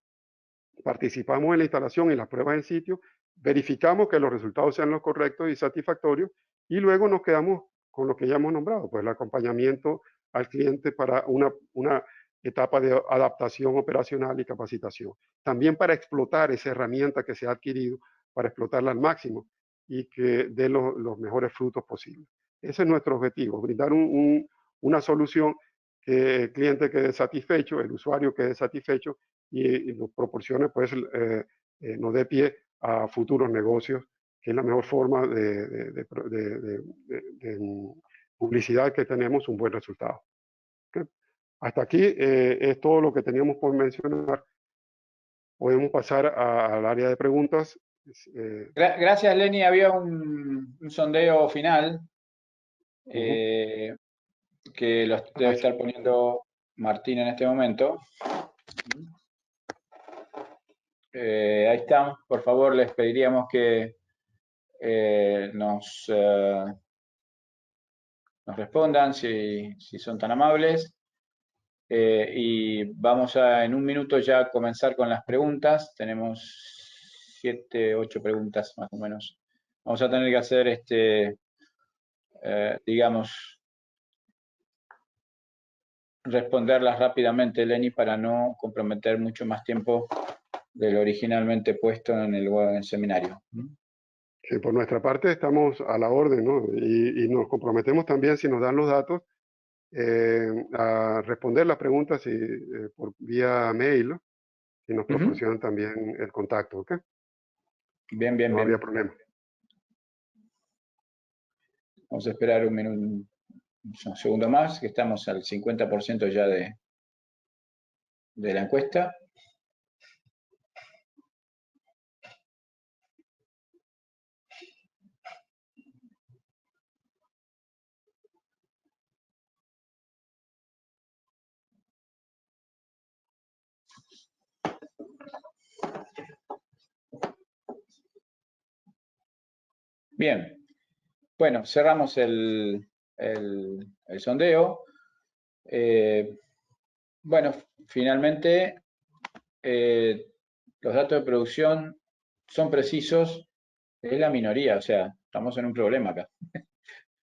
participamos en la instalación y las pruebas en sitio, verificamos que los resultados sean los correctos y satisfactorios y luego nos quedamos con lo que ya hemos nombrado, pues el acompañamiento al cliente para una etapa de adaptación operacional y capacitación. También para explotar esa herramienta que se ha adquirido, para explotarla al máximo y que dé los mejores frutos posibles. Ese es nuestro objetivo, brindar una solución que el cliente quede satisfecho, el usuario quede satisfecho y nos proporcione, pues, nos dé pie a futuros negocios, que es la mejor forma de publicidad que tenemos, un buen resultado. ¿Okay? Hasta aquí es todo lo que teníamos por mencionar. Podemos pasar al área de preguntas.
Gracias, Lenny. Había un sondeo final que lo debe estar poniendo Martín en este momento. Ahí están. Por favor, les pediríamos que nos respondan si son tan amables. Y vamos a en un minuto ya comenzar con las preguntas. Tenemos 7, 8 preguntas más o menos. Vamos a tener que hacer digamos, responderlas rápidamente, Lenny, para no comprometer mucho más tiempo de lo originalmente puesto en el seminario.
Sí, por nuestra parte estamos a la orden, ¿no? Y nos comprometemos también, si nos dan los datos, a responder las preguntas por vía mail, ¿no? Y nos proporcionan también el contacto, ¿ok?
Bien, bien,
no
bien.
habría problema.
Vamos a esperar un segundo más, que estamos al 50% ya de la encuesta. Bien, bueno, cerramos el sondeo. Bueno, finalmente eh, los datos de producción son precisos, es la minoría, o sea, estamos en un problema acá.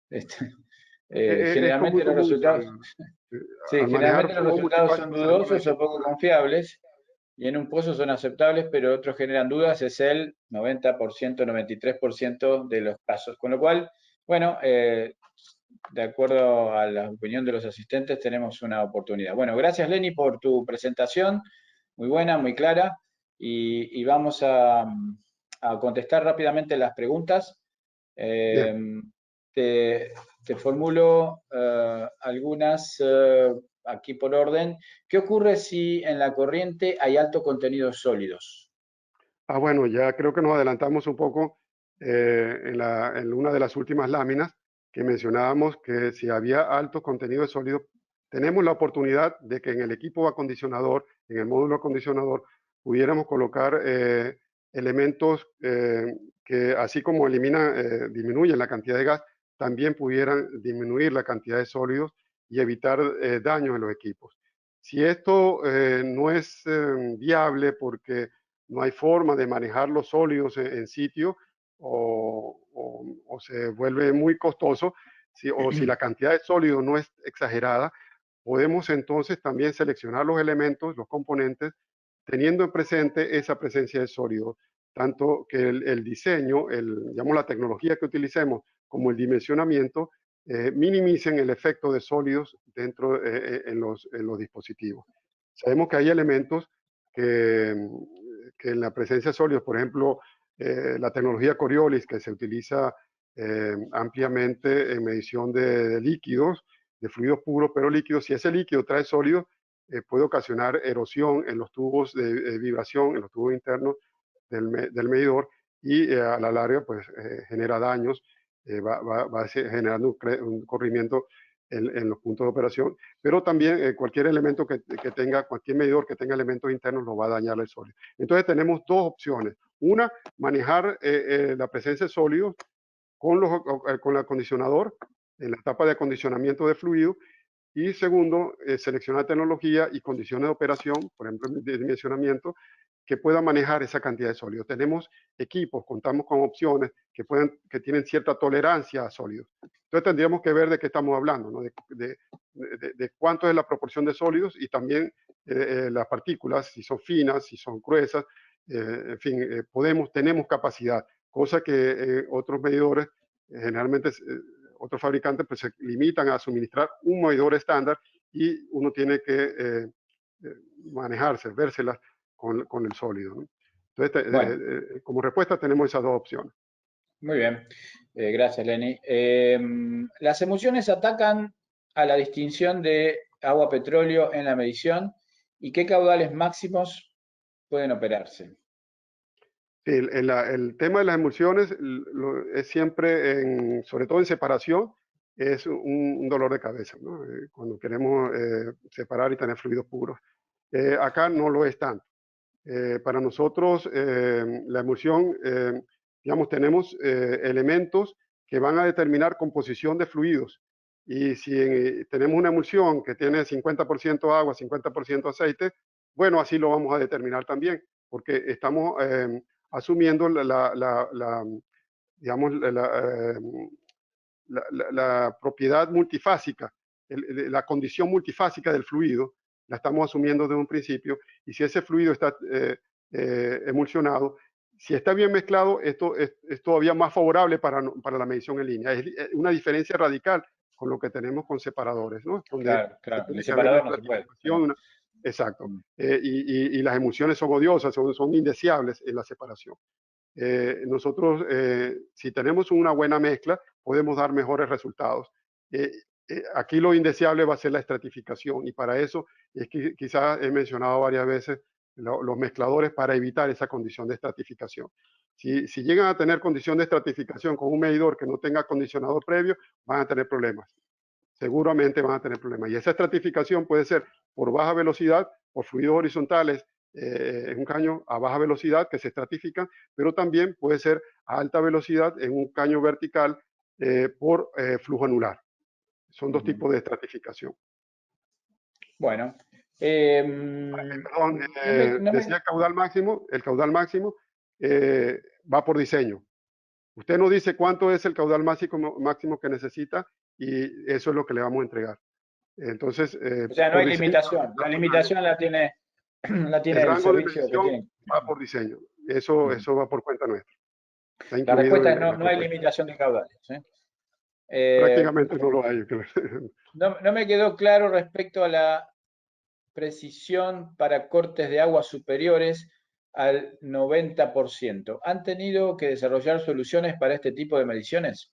Este,
Esto es muy
generalmente los
común
resultados, sí,
al manejar
generalmente los
flujos
resultados son
multifásicos tenemos la
dudosos o poco
dificultad.
confiables y en un pozo son aceptables, pero otros generan dudas, es el 90%, 93% de los casos. Con lo cual, bueno, de acuerdo a la opinión de los asistentes, tenemos una oportunidad. Bueno, gracias Lenny por tu presentación, muy buena, muy clara, y vamos a contestar rápidamente las preguntas.
Bien.
Eh, te formulo algunas aquí por orden. ¿Qué ocurre si en la corriente hay alto contenido sólidos?
Bueno, ya creo que nos adelantamos un poco en una de las últimas láminas que mencionábamos que si había alto contenido de sólido, tenemos la oportunidad de que en el equipo acondicionador, en el módulo acondicionador, pudiéramos colocar elementos que así como disminuyen la cantidad de gas, también pudieran disminuir la cantidad de sólidos y evitar daños en los equipos. Si esto no es viable porque no hay forma de manejar los sólidos en sitio o se vuelve muy costoso, o si la cantidad de sólido no es exagerada, podemos entonces también seleccionar los elementos, los componentes, teniendo en presente esa presencia de sólidos, tanto que el diseño, digamos, la tecnología que utilicemos, como el dimensionamiento, minimicen el efecto de sólidos dentro en los dispositivos. Sabemos que hay elementos que, que en la presencia de sólidos, por ejemplo, la tecnología Coriolis, que se utiliza ampliamente en medición de líquidos, de fluidos puros, pero líquidos, si ese líquido trae sólidos, puede ocasionar erosión en los tubos de vibración, en los tubos internos del medidor y a la larga pues genera daños, va generando un corrimiento en los puntos de operación, pero también cualquier elemento que tenga, cualquier medidor que tenga elementos internos lo va a dañar el sólido. Entonces tenemos dos opciones. Una, manejar la presencia de sólidos con el acondicionador en la etapa de acondicionamiento de fluido. Y segundo, seleccionar tecnología y condiciones de operación, por ejemplo, de dimensionamiento, que pueda manejar esa cantidad de sólidos. Tenemos equipos, contamos con opciones que tienen cierta tolerancia a sólidos. Entonces tendríamos que ver de qué estamos hablando, ¿no? de cuánto es la proporción de sólidos y también las partículas, si son finas, si son gruesas, en fin, tenemos capacidad, cosa que otros medidores generalmente otros fabricantes pues se limitan a suministrar un medidor estándar y uno tiene que manejarse, vérselas con el sólido, ¿no? Entonces,
Bueno,
como respuesta tenemos esas dos opciones.
muy bien. Gracias, Lenny. Las emulsiones atacan a la distinción de agua-petróleo en la medición y qué caudales máximos pueden operarse.
El tema de las emulsiones es siempre, sobre todo en separación, es un dolor de cabeza, ¿no? Cuando queremos separar y tener fluidos puros. Acá no lo es tanto. Para nosotros, la emulsión, digamos, tenemos elementos que van a determinar composición de fluidos. Y si tenemos una emulsión que tiene 50% agua, 50% aceite, bueno, así lo vamos a determinar también, porque estamos asumiendo digamos, la propiedad multifásica, la condición multifásica del fluido, la estamos asumiendo desde un principio, y si ese fluido está emulsionado, si está bien mezclado, esto es todavía más favorable para la medición en línea. Es una diferencia radical con lo que tenemos con separadores, ¿no? Donde
Claro,
se
claro. En el
tiene que haber una
separador no se puede.
estratificación, exacto. Y las emulsiones son odiosas, son indeseables en la separación. Nosotros, si tenemos una buena mezcla, podemos dar mejores resultados. Aquí lo indeseable va a ser la estratificación y para eso es que quizás he mencionado varias veces los mezcladores para evitar esa condición de estratificación. Si llegan a tener condición de estratificación con un medidor que no tenga acondicionador previo, van a tener problemas. Seguramente van a tener problemas. Y esa estratificación puede ser por baja velocidad, por fluidos horizontales es un caño a baja velocidad que se estratifica, pero también puede ser a alta velocidad en un caño vertical por flujo anular. Son dos tipos de estratificación.
Bueno,
Perdón,
no me,
decía el caudal máximo va por diseño. Usted nos dice cuánto es el caudal máximo que necesita y eso es lo que le vamos a entregar. Entonces,
o sea, no
por
hay
diseño,
limitación. La limitación la tiene, la
el
tiene el
rango de
servicio que
medición
tiene.
va por diseño. Eso va por cuenta nuestra. Está
La
incluido
respuesta es
en
no,
la
no hay
propuesta.
limitación de caudales.
Prácticamente no lo hay.
No me quedó claro respecto a la precisión para cortes de agua superiores al 90%. ¿Han tenido que desarrollar soluciones para este tipo de mediciones?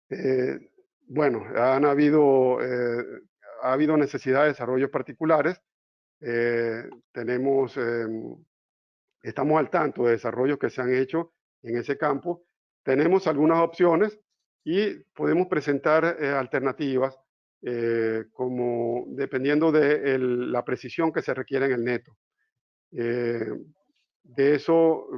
Eh, bueno, ha habido necesidad de desarrollos particulares. Tenemos estamos al tanto de desarrollos que se han hecho en ese campo. Tenemos algunas opciones y podemos presentar alternativas como dependiendo de la precisión que se requiere en el neto. Eh, de eso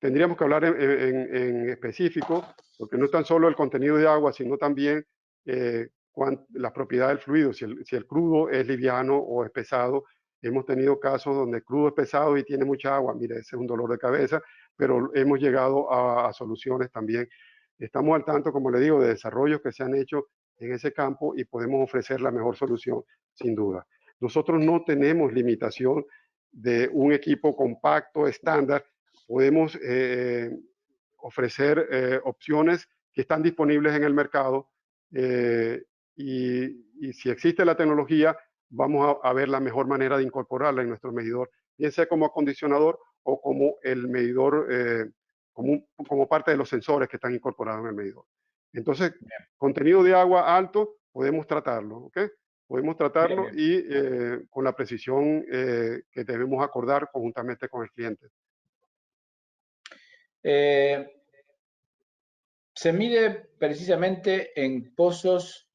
tendríamos que hablar en específico, porque no es tan solo el contenido de agua, sino también las propiedades del fluido, si el crudo es liviano o es pesado. Hemos tenido casos donde el crudo es pesado y tiene mucha agua, mire, ese es un dolor de cabeza, pero hemos llegado a soluciones también. Estamos al tanto, como le digo, de desarrollos que se han hecho en ese campo y podemos ofrecer la mejor solución, sin duda. Nosotros no tenemos limitación de un equipo compacto, estándar. Podemos ofrecer opciones que están disponibles en el mercado y si existe la tecnología, vamos a ver la mejor manera de incorporarla en nuestro medidor, bien sea como acondicionador o como el medidor, como parte de los sensores que están incorporados en el medidor. Entonces, contenido de agua alto, podemos tratarlo, ¿ok? Podemos
Bien,
tratarlo
bien.
y con la precisión que debemos acordar conjuntamente con el cliente.
Eh, se mide precisamente en pozos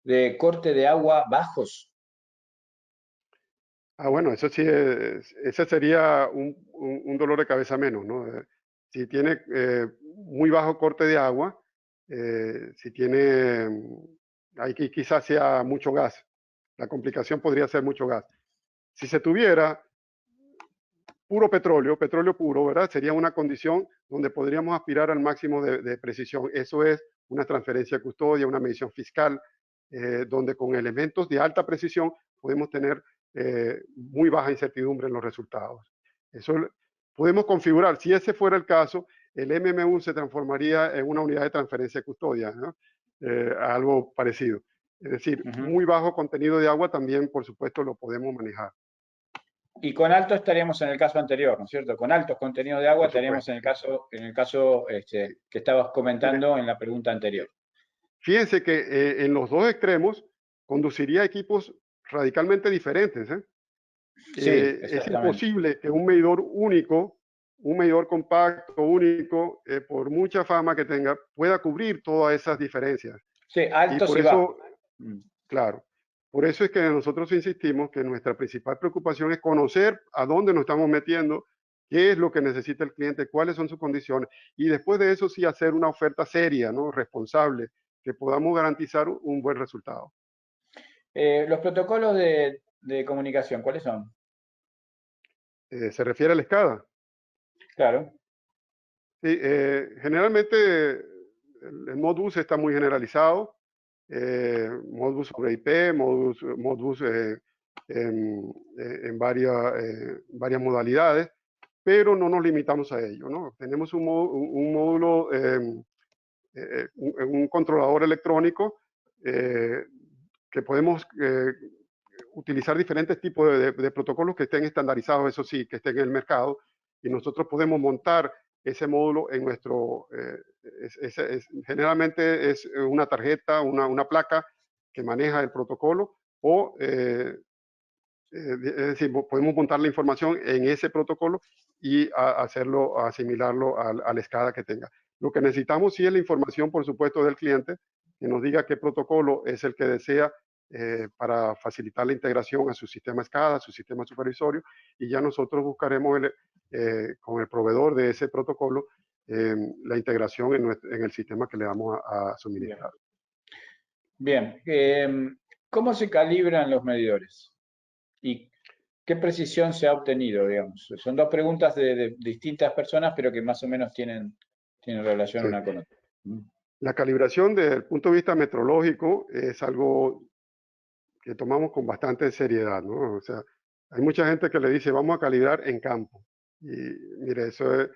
de corte de agua bajos.
Bueno, eso sí, ese sería un dolor de cabeza menos, ¿no? Si tiene muy bajo corte de agua, si tiene, ahí quizás sea mucho gas. La complicación podría ser mucho gas. Si se tuviera puro petróleo, petróleo puro, ¿verdad? Sería una condición donde podríamos aspirar al máximo de precisión. Eso es una transferencia de custodia, una medición fiscal, donde con elementos de alta precisión podemos tener muy baja incertidumbre en los resultados. Eso podemos configurar, si ese fuera el caso, el MMU se transformaría en una unidad de transferencia de custodia, ¿no? Algo parecido. Es decir, muy bajo contenido de agua también, por supuesto, lo podemos manejar.
Y con alto estaríamos en el caso anterior, ¿no es cierto? Con altos contenidos de agua
Por
estaríamos
supuesto.
en el caso que estabas
Mire,
comentando en la pregunta anterior.
fíjense que en los dos extremos conduciría equipos radicalmente diferentes.
Sí,
Es
exactamente.
imposible que un medidor único, un medidor compacto, único, por mucha fama que tenga, pueda cubrir todas esas diferencias.
Sí,
Y
altos
por
y bajos.
eso, claro, por eso es que nosotros insistimos que nuestra principal preocupación es conocer a dónde nos estamos metiendo, qué es lo que necesita el cliente, cuáles son sus condiciones, y después de eso sí hacer una oferta seria, ¿no? Responsable, que podamos garantizar un buen resultado.
Los protocolos de comunicación, ¿cuáles son?
Se refiere a la escala.
Claro.
Sí, generalmente el Modbus está muy generalizado, Modbus sobre IP, Modbus en varias modalidades, pero no nos limitamos a ello, ¿no? Tenemos un módulo, un controlador electrónico que podemos utilizar diferentes tipos de protocolos que estén estandarizados, eso sí, que estén en el mercado, y nosotros podemos montar ese módulo en nuestro, generalmente es una tarjeta, una placa que maneja el protocolo, o es decir, podemos montar la información en ese protocolo y asimilarlo a la escala que tenga. Lo que necesitamos sí es la información, por supuesto, del cliente, que nos diga qué protocolo es el que desea para facilitar la integración a su sistema SCADA, a su sistema supervisorio, y ya nosotros buscaremos con el proveedor de ese protocolo la integración en el sistema que le vamos a suministrar.
Bien. ¿Cómo se calibran los medidores? ¿Y qué precisión se ha obtenido, digamos? Son dos preguntas de distintas personas, pero que más o menos tienen relación
Sí.
una con otra.
La calibración desde el punto de vista metrológico es algo que tomamos con bastante seriedad, ¿no? O sea, hay mucha gente que le dice, vamos a calibrar en campo. Y mire, eso es,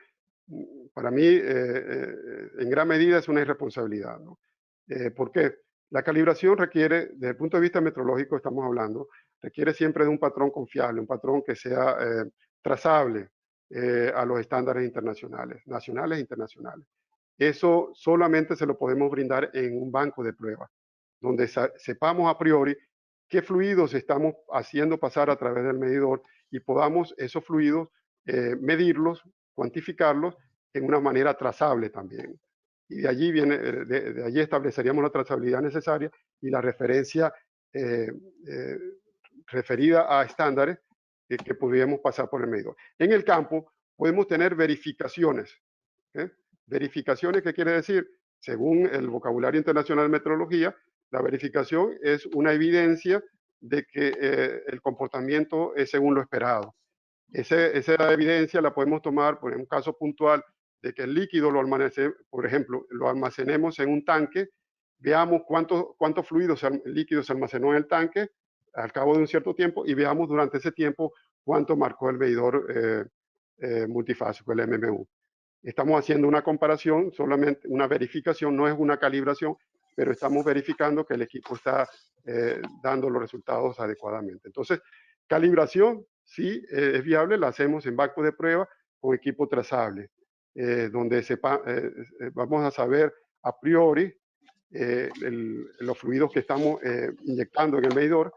para mí, en gran medida es una irresponsabilidad, ¿no? ¿Por qué? La calibración requiere, desde el punto de vista metrológico estamos hablando, requiere siempre de un patrón confiable, un patrón que sea trazable a los estándares internacionales, nacionales e internacionales. Eso solamente se lo podemos brindar en un banco de pruebas, donde sepamos a priori qué fluidos estamos haciendo pasar a través del medidor y podamos esos fluidos medirlos, cuantificarlos en una manera trazable también. Y de allí viene, de allí estableceríamos la trazabilidad necesaria y la referencia referida a estándares que podríamos pasar por el medidor. En el campo podemos tener verificaciones. Verificaciones, ¿qué quiere decir? Según el vocabulario internacional de metrología, la verificación es una evidencia de que el comportamiento es según lo esperado. Esa evidencia la podemos tomar por un caso puntual de que el líquido lo almacenemos, por ejemplo, lo almacenemos en un tanque, veamos cuánto fluido líquido se almacenó en el tanque al cabo de un cierto tiempo y veamos durante ese tiempo cuánto marcó el medidor multifásico, el MMU. Estamos haciendo una comparación, solamente una verificación, no es una calibración, pero estamos verificando que el equipo está dando los resultados adecuadamente. Entonces, calibración, sí, es viable, la hacemos en banco de prueba con equipo trazable, donde vamos a saber a priori los fluidos que estamos inyectando en el medidor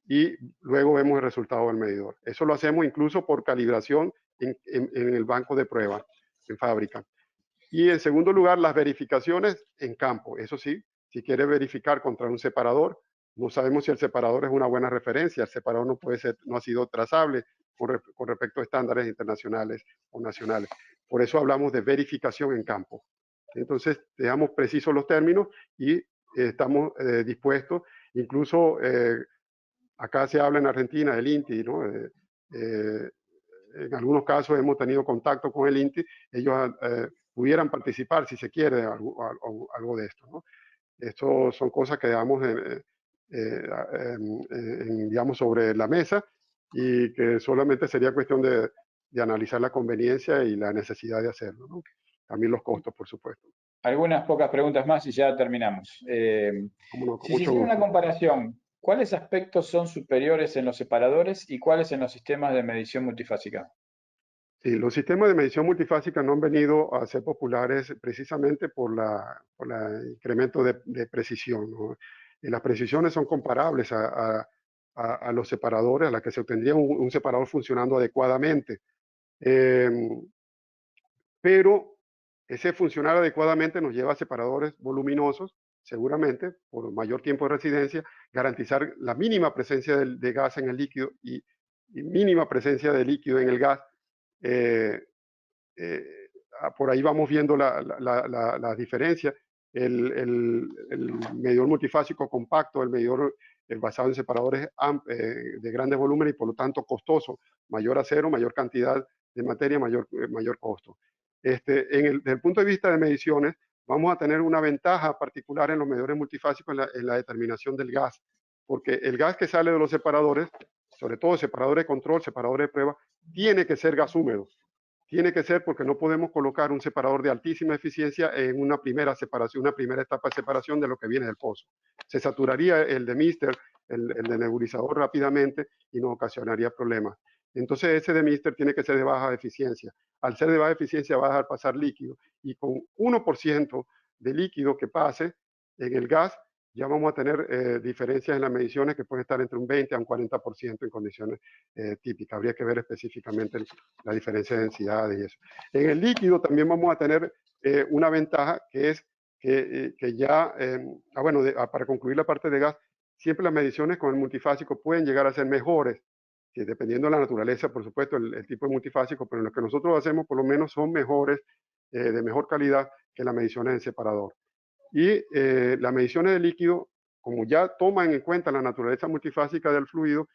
y luego vemos el resultado del medidor. Eso lo hacemos incluso por calibración en el banco de prueba, en fábrica. Y en segundo lugar, las verificaciones en campo. Eso sí, si quiere verificar contra un separador, no sabemos si el separador es una buena referencia. El separador no ha sido trazable con respecto a estándares internacionales o nacionales. Por eso hablamos de verificación en campo. Entonces, dejamos precisos los términos y estamos dispuestos, incluso acá se habla en Argentina del INTI, ¿no? En algunos casos hemos tenido contacto con el INTI, ellos pudieran participar, si se quiere, algo de esto, ¿no? Esto son cosas que damos digamos, sobre la mesa y que solamente sería cuestión de analizar la conveniencia y la necesidad de hacerlo, ¿no? También los costos, por supuesto.
Algunas pocas preguntas más y ya terminamos.
No,
si se hiciera una comparación, ¿cuáles aspectos son superiores en los separadores y cuáles en los sistemas de medición multifásica?
Sí, los sistemas de medición multifásica no han venido a ser populares precisamente por el incremento de precisión, ¿no? Y las precisiones son comparables a los separadores, a las que se obtendría un separador funcionando adecuadamente. Pero ese funcionar adecuadamente nos lleva a separadores voluminosos, seguramente, por mayor tiempo de residencia, garantizar la mínima presencia de gas en el líquido y mínima presencia de líquido en el gas. Por ahí vamos viendo la diferencia. El medidor multifásico compacto, el medidor basado en separadores de grandes volúmenes y por lo tanto costoso, mayor acero, mayor cantidad de materia, mayor costo. Desde el punto de vista de mediciones, vamos a tener una ventaja particular en los medidores multifásicos en la determinación del gas, porque el gas que sale de los separadores, sobre todo separadores de control, separadores de prueba, tiene que ser gas húmedo. Tiene que ser porque no podemos colocar un separador de altísima eficiencia en una primera separación, una primera etapa de separación de lo que viene del pozo. Se saturaría el demister, el de nebulizador rápidamente y nos ocasionaría problemas. Entonces ese demister tiene que ser de baja eficiencia. Al ser de baja eficiencia va a dejar pasar líquido y con 1% de líquido que pase en el gas ya vamos a tener diferencias en las mediciones que pueden estar entre un 20 a un 40% en condiciones típicas. Habría que ver específicamente la diferencia de densidades y eso. En el líquido también vamos a tener una ventaja que es que ya, bueno, para concluir la parte de gas, siempre las mediciones con el multifásico pueden llegar a ser mejores, dependiendo de la naturaleza, por supuesto, el tipo de multifásico, pero lo que nosotros hacemos por lo menos son mejores, de mejor calidad que las mediciones en separador. Y las mediciones de líquido, como ya toman en cuenta la naturaleza multifásica del fluido,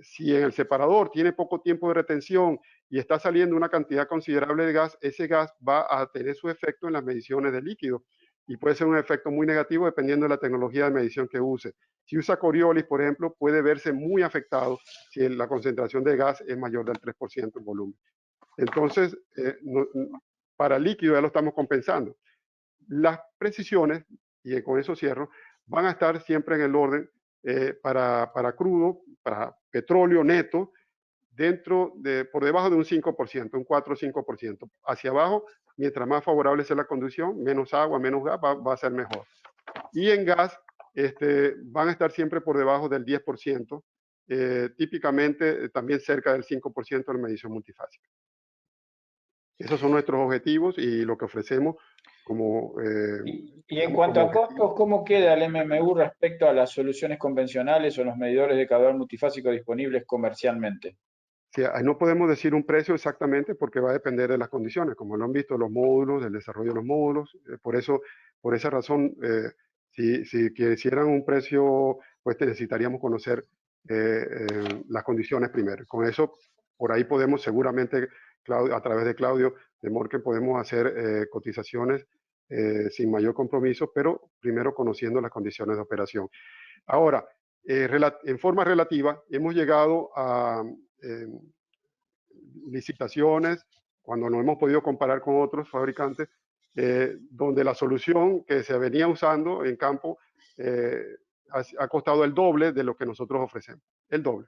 si en el separador tiene poco tiempo de retención y está saliendo una cantidad considerable de gas, ese gas va a tener su efecto en las mediciones de líquido y puede ser un efecto muy negativo dependiendo de la tecnología de medición que use. Si usa Coriolis, por ejemplo, puede verse muy afectado si la concentración de gas es mayor del 3% en volumen. Entonces, para líquido ya lo estamos compensando. Las precisiones, y con eso cierro, van a estar siempre en el orden para crudo, para petróleo neto, por debajo de un 5%, un 4 o 5%. Hacia abajo, mientras más favorable sea la condición, menos agua, menos gas, va a ser mejor. Y en gas, van a estar siempre por debajo del 10%, típicamente también cerca del 5% en la medición multifásica. Esos son nuestros objetivos y lo que ofrecemos como...
y en cuanto a costos, ¿cómo queda el MMU respecto a las soluciones convencionales o los medidores de caudal multifásico disponibles comercialmente?
Sí, no podemos decir un precio exactamente porque va a depender de las condiciones, como lo han visto, los módulos, del desarrollo de los módulos. Por esa razón, si quisieran un precio, pues necesitaríamos conocer las condiciones primero. Con eso, por ahí podemos seguramente, Claudio, a través de Claudio de Morken, podemos hacer cotizaciones sin mayor compromiso, pero primero conociendo las condiciones de operación. Ahora, en forma relativa, hemos llegado a licitaciones, cuando no hemos podido comparar con otros fabricantes, donde la solución que se venía usando en campo ha costado el doble de lo que nosotros ofrecemos, el doble.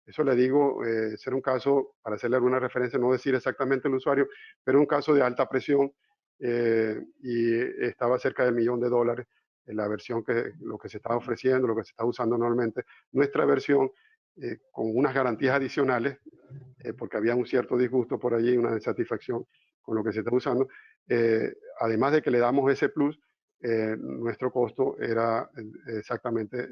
Eso le digo, ser un caso, para hacerle alguna referencia, no decir exactamente el usuario, pero un caso de alta presión y estaba cerca del $1.000.000 en la versión lo que se estaba ofreciendo, lo que se está usando normalmente. Nuestra versión, con unas garantías adicionales, porque había un cierto disgusto por allí, una insatisfacción con lo que se está usando, además de que le damos ese plus, nuestro costo era exactamente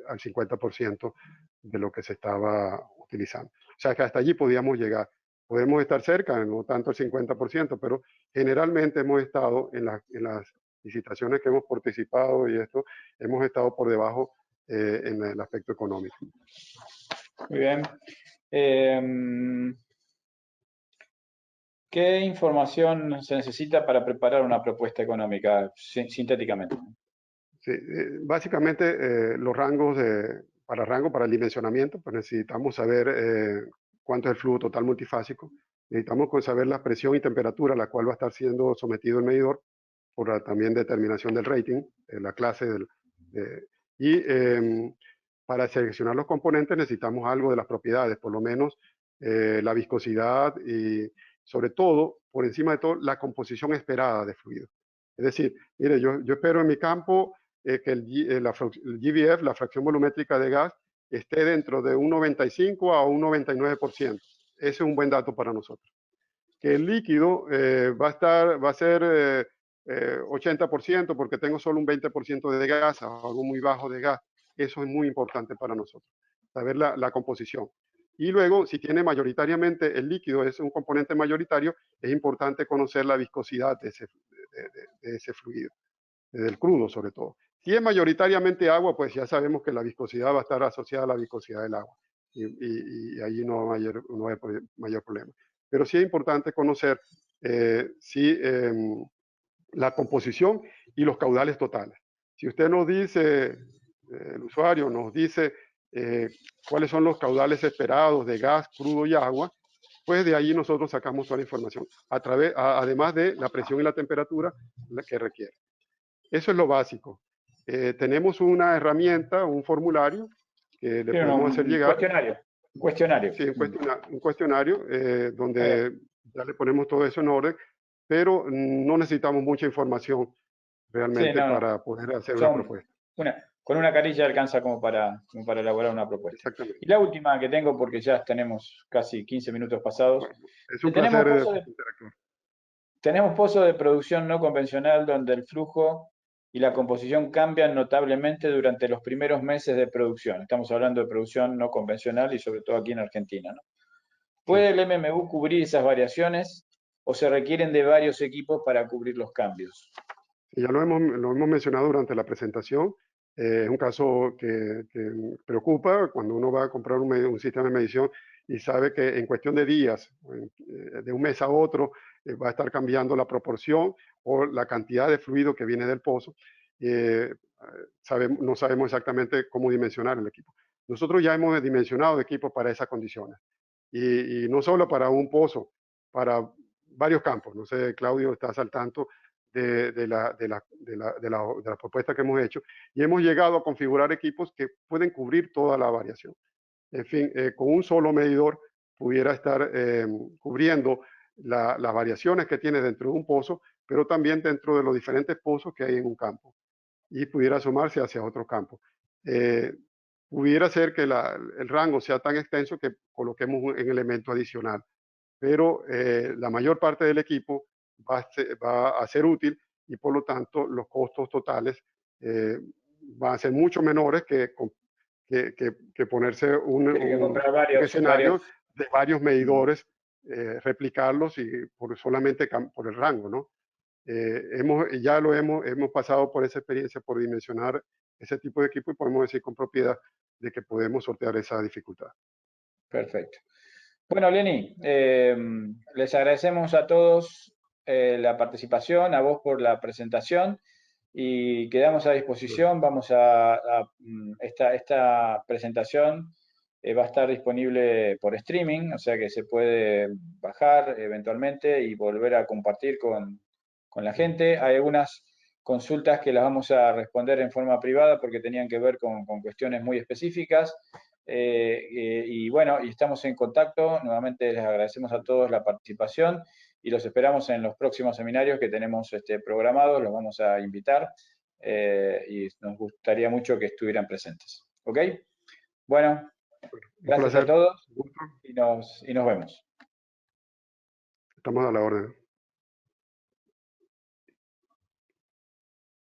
al 50% de lo que se estaba utilizando. O sea que hasta allí podíamos llegar. Podemos estar cerca, no tanto el 50%, pero generalmente hemos estado en las licitaciones que hemos participado y esto, hemos estado por debajo en el aspecto económico.
Muy bien. ¿Qué información se necesita para preparar una propuesta económica sintéticamente?
Sí, básicamente los rangos para el dimensionamiento, pues necesitamos saber cuánto es el flujo total multifásico, necesitamos saber la presión y temperatura a la cual va a estar siendo sometido el medidor, por la también determinación del rating, la clase para seleccionar los componentes necesitamos algo de las propiedades, por lo menos la viscosidad y sobre todo, por encima de todo, la composición esperada de fluido. Es decir, mire, yo espero en mi campo que el GVF, la fracción volumétrica de gas, esté dentro de un 95 a un 99%. Ese es un buen dato para nosotros. Que el líquido va a ser 80% porque tengo solo un 20% de gas, algo muy bajo de gas. Eso es muy importante para nosotros, saber la composición. Y luego, si tiene mayoritariamente el líquido, es un componente mayoritario, es importante conocer la viscosidad de ese fluido, del crudo sobre todo. Si es mayoritariamente agua, pues ya sabemos que la viscosidad va a estar asociada a la viscosidad del agua y allí no hay mayor problema. Pero sí es importante conocer la composición y los caudales totales. Si usted nos dice, el usuario nos dice cuáles son los caudales esperados de gas, crudo y agua, pues de ahí nosotros sacamos toda la información, además de la presión y la temperatura que requiere. Eso es lo básico. Tenemos una herramienta, un formulario que le podemos hacer llegar.
Un cuestionario.
Sí, un cuestionario donde ya le ponemos todo eso en orden, pero no necesitamos mucha información realmente para poder hacer una propuesta.
Con una carilla alcanza como para elaborar una propuesta.
Exactamente.
Y la última que tengo, porque ya tenemos casi 15 minutos pasados.
Bueno, es un placer
interactuar. Tenemos pozos de producción no convencional donde el flujo y la composición cambian notablemente durante los primeros meses de producción. Estamos hablando de producción no convencional y sobre todo aquí en Argentina, ¿no?
Sí.
¿Puede el MMU cubrir esas variaciones o se requieren de varios equipos para cubrir los cambios?
Y ya lo hemos mencionado durante la presentación. Es un caso que preocupa cuando uno va a comprar un sistema de medición y sabe que en cuestión de días, de un mes a otro, va a estar cambiando la proporción o la cantidad de fluido que viene del pozo. Eh, no sabemos exactamente cómo dimensionar el equipo. Nosotros ya hemos dimensionado equipos para esas condiciones y no solo para un pozo, para varios campos. No sé, Claudio, estás al tanto de la propuesta que hemos hecho y hemos llegado a configurar equipos que pueden cubrir toda la variación. En fin, con un solo medidor pudiera estar cubriendo las variaciones que tiene dentro de un pozo, pero también dentro de los diferentes pozos que hay en un campo y pudiera sumarse hacia otro campo. Eh, Pudiera ser que el rango sea tan extenso que coloquemos un elemento adicional, pero la mayor parte del equipo va a ser útil y por lo tanto los costos totales eh, van a ser mucho menores que ponerse
Tiene que comprar
un
varios,
escenario
varios.
de varios
Mm,
medidores, replicarlos y solamente por el rango, ¿no? Hemos pasado por esa experiencia, por dimensionar ese tipo de equipo y podemos decir con propiedad de que podemos sortear esa dificultad.
perfecto. Bueno, Lenny, les agradecemos a todos la participación, a vos por la presentación y quedamos a disposición. Esta presentación va a estar disponible por streaming, o sea que se puede bajar eventualmente y volver a compartir con la gente. Hay algunas consultas que las vamos a responder en forma privada porque tenían que ver con cuestiones muy específicas. Y bueno, y estamos en contacto. Nuevamente les agradecemos a todos la participación y los esperamos en los próximos seminarios que tenemos programados. Los vamos a invitar y nos gustaría mucho que estuvieran presentes. ¿Ok? Bueno,
Un
gracias a
placer,
todos
un gusto,
y nos vemos.
estamos a la orden.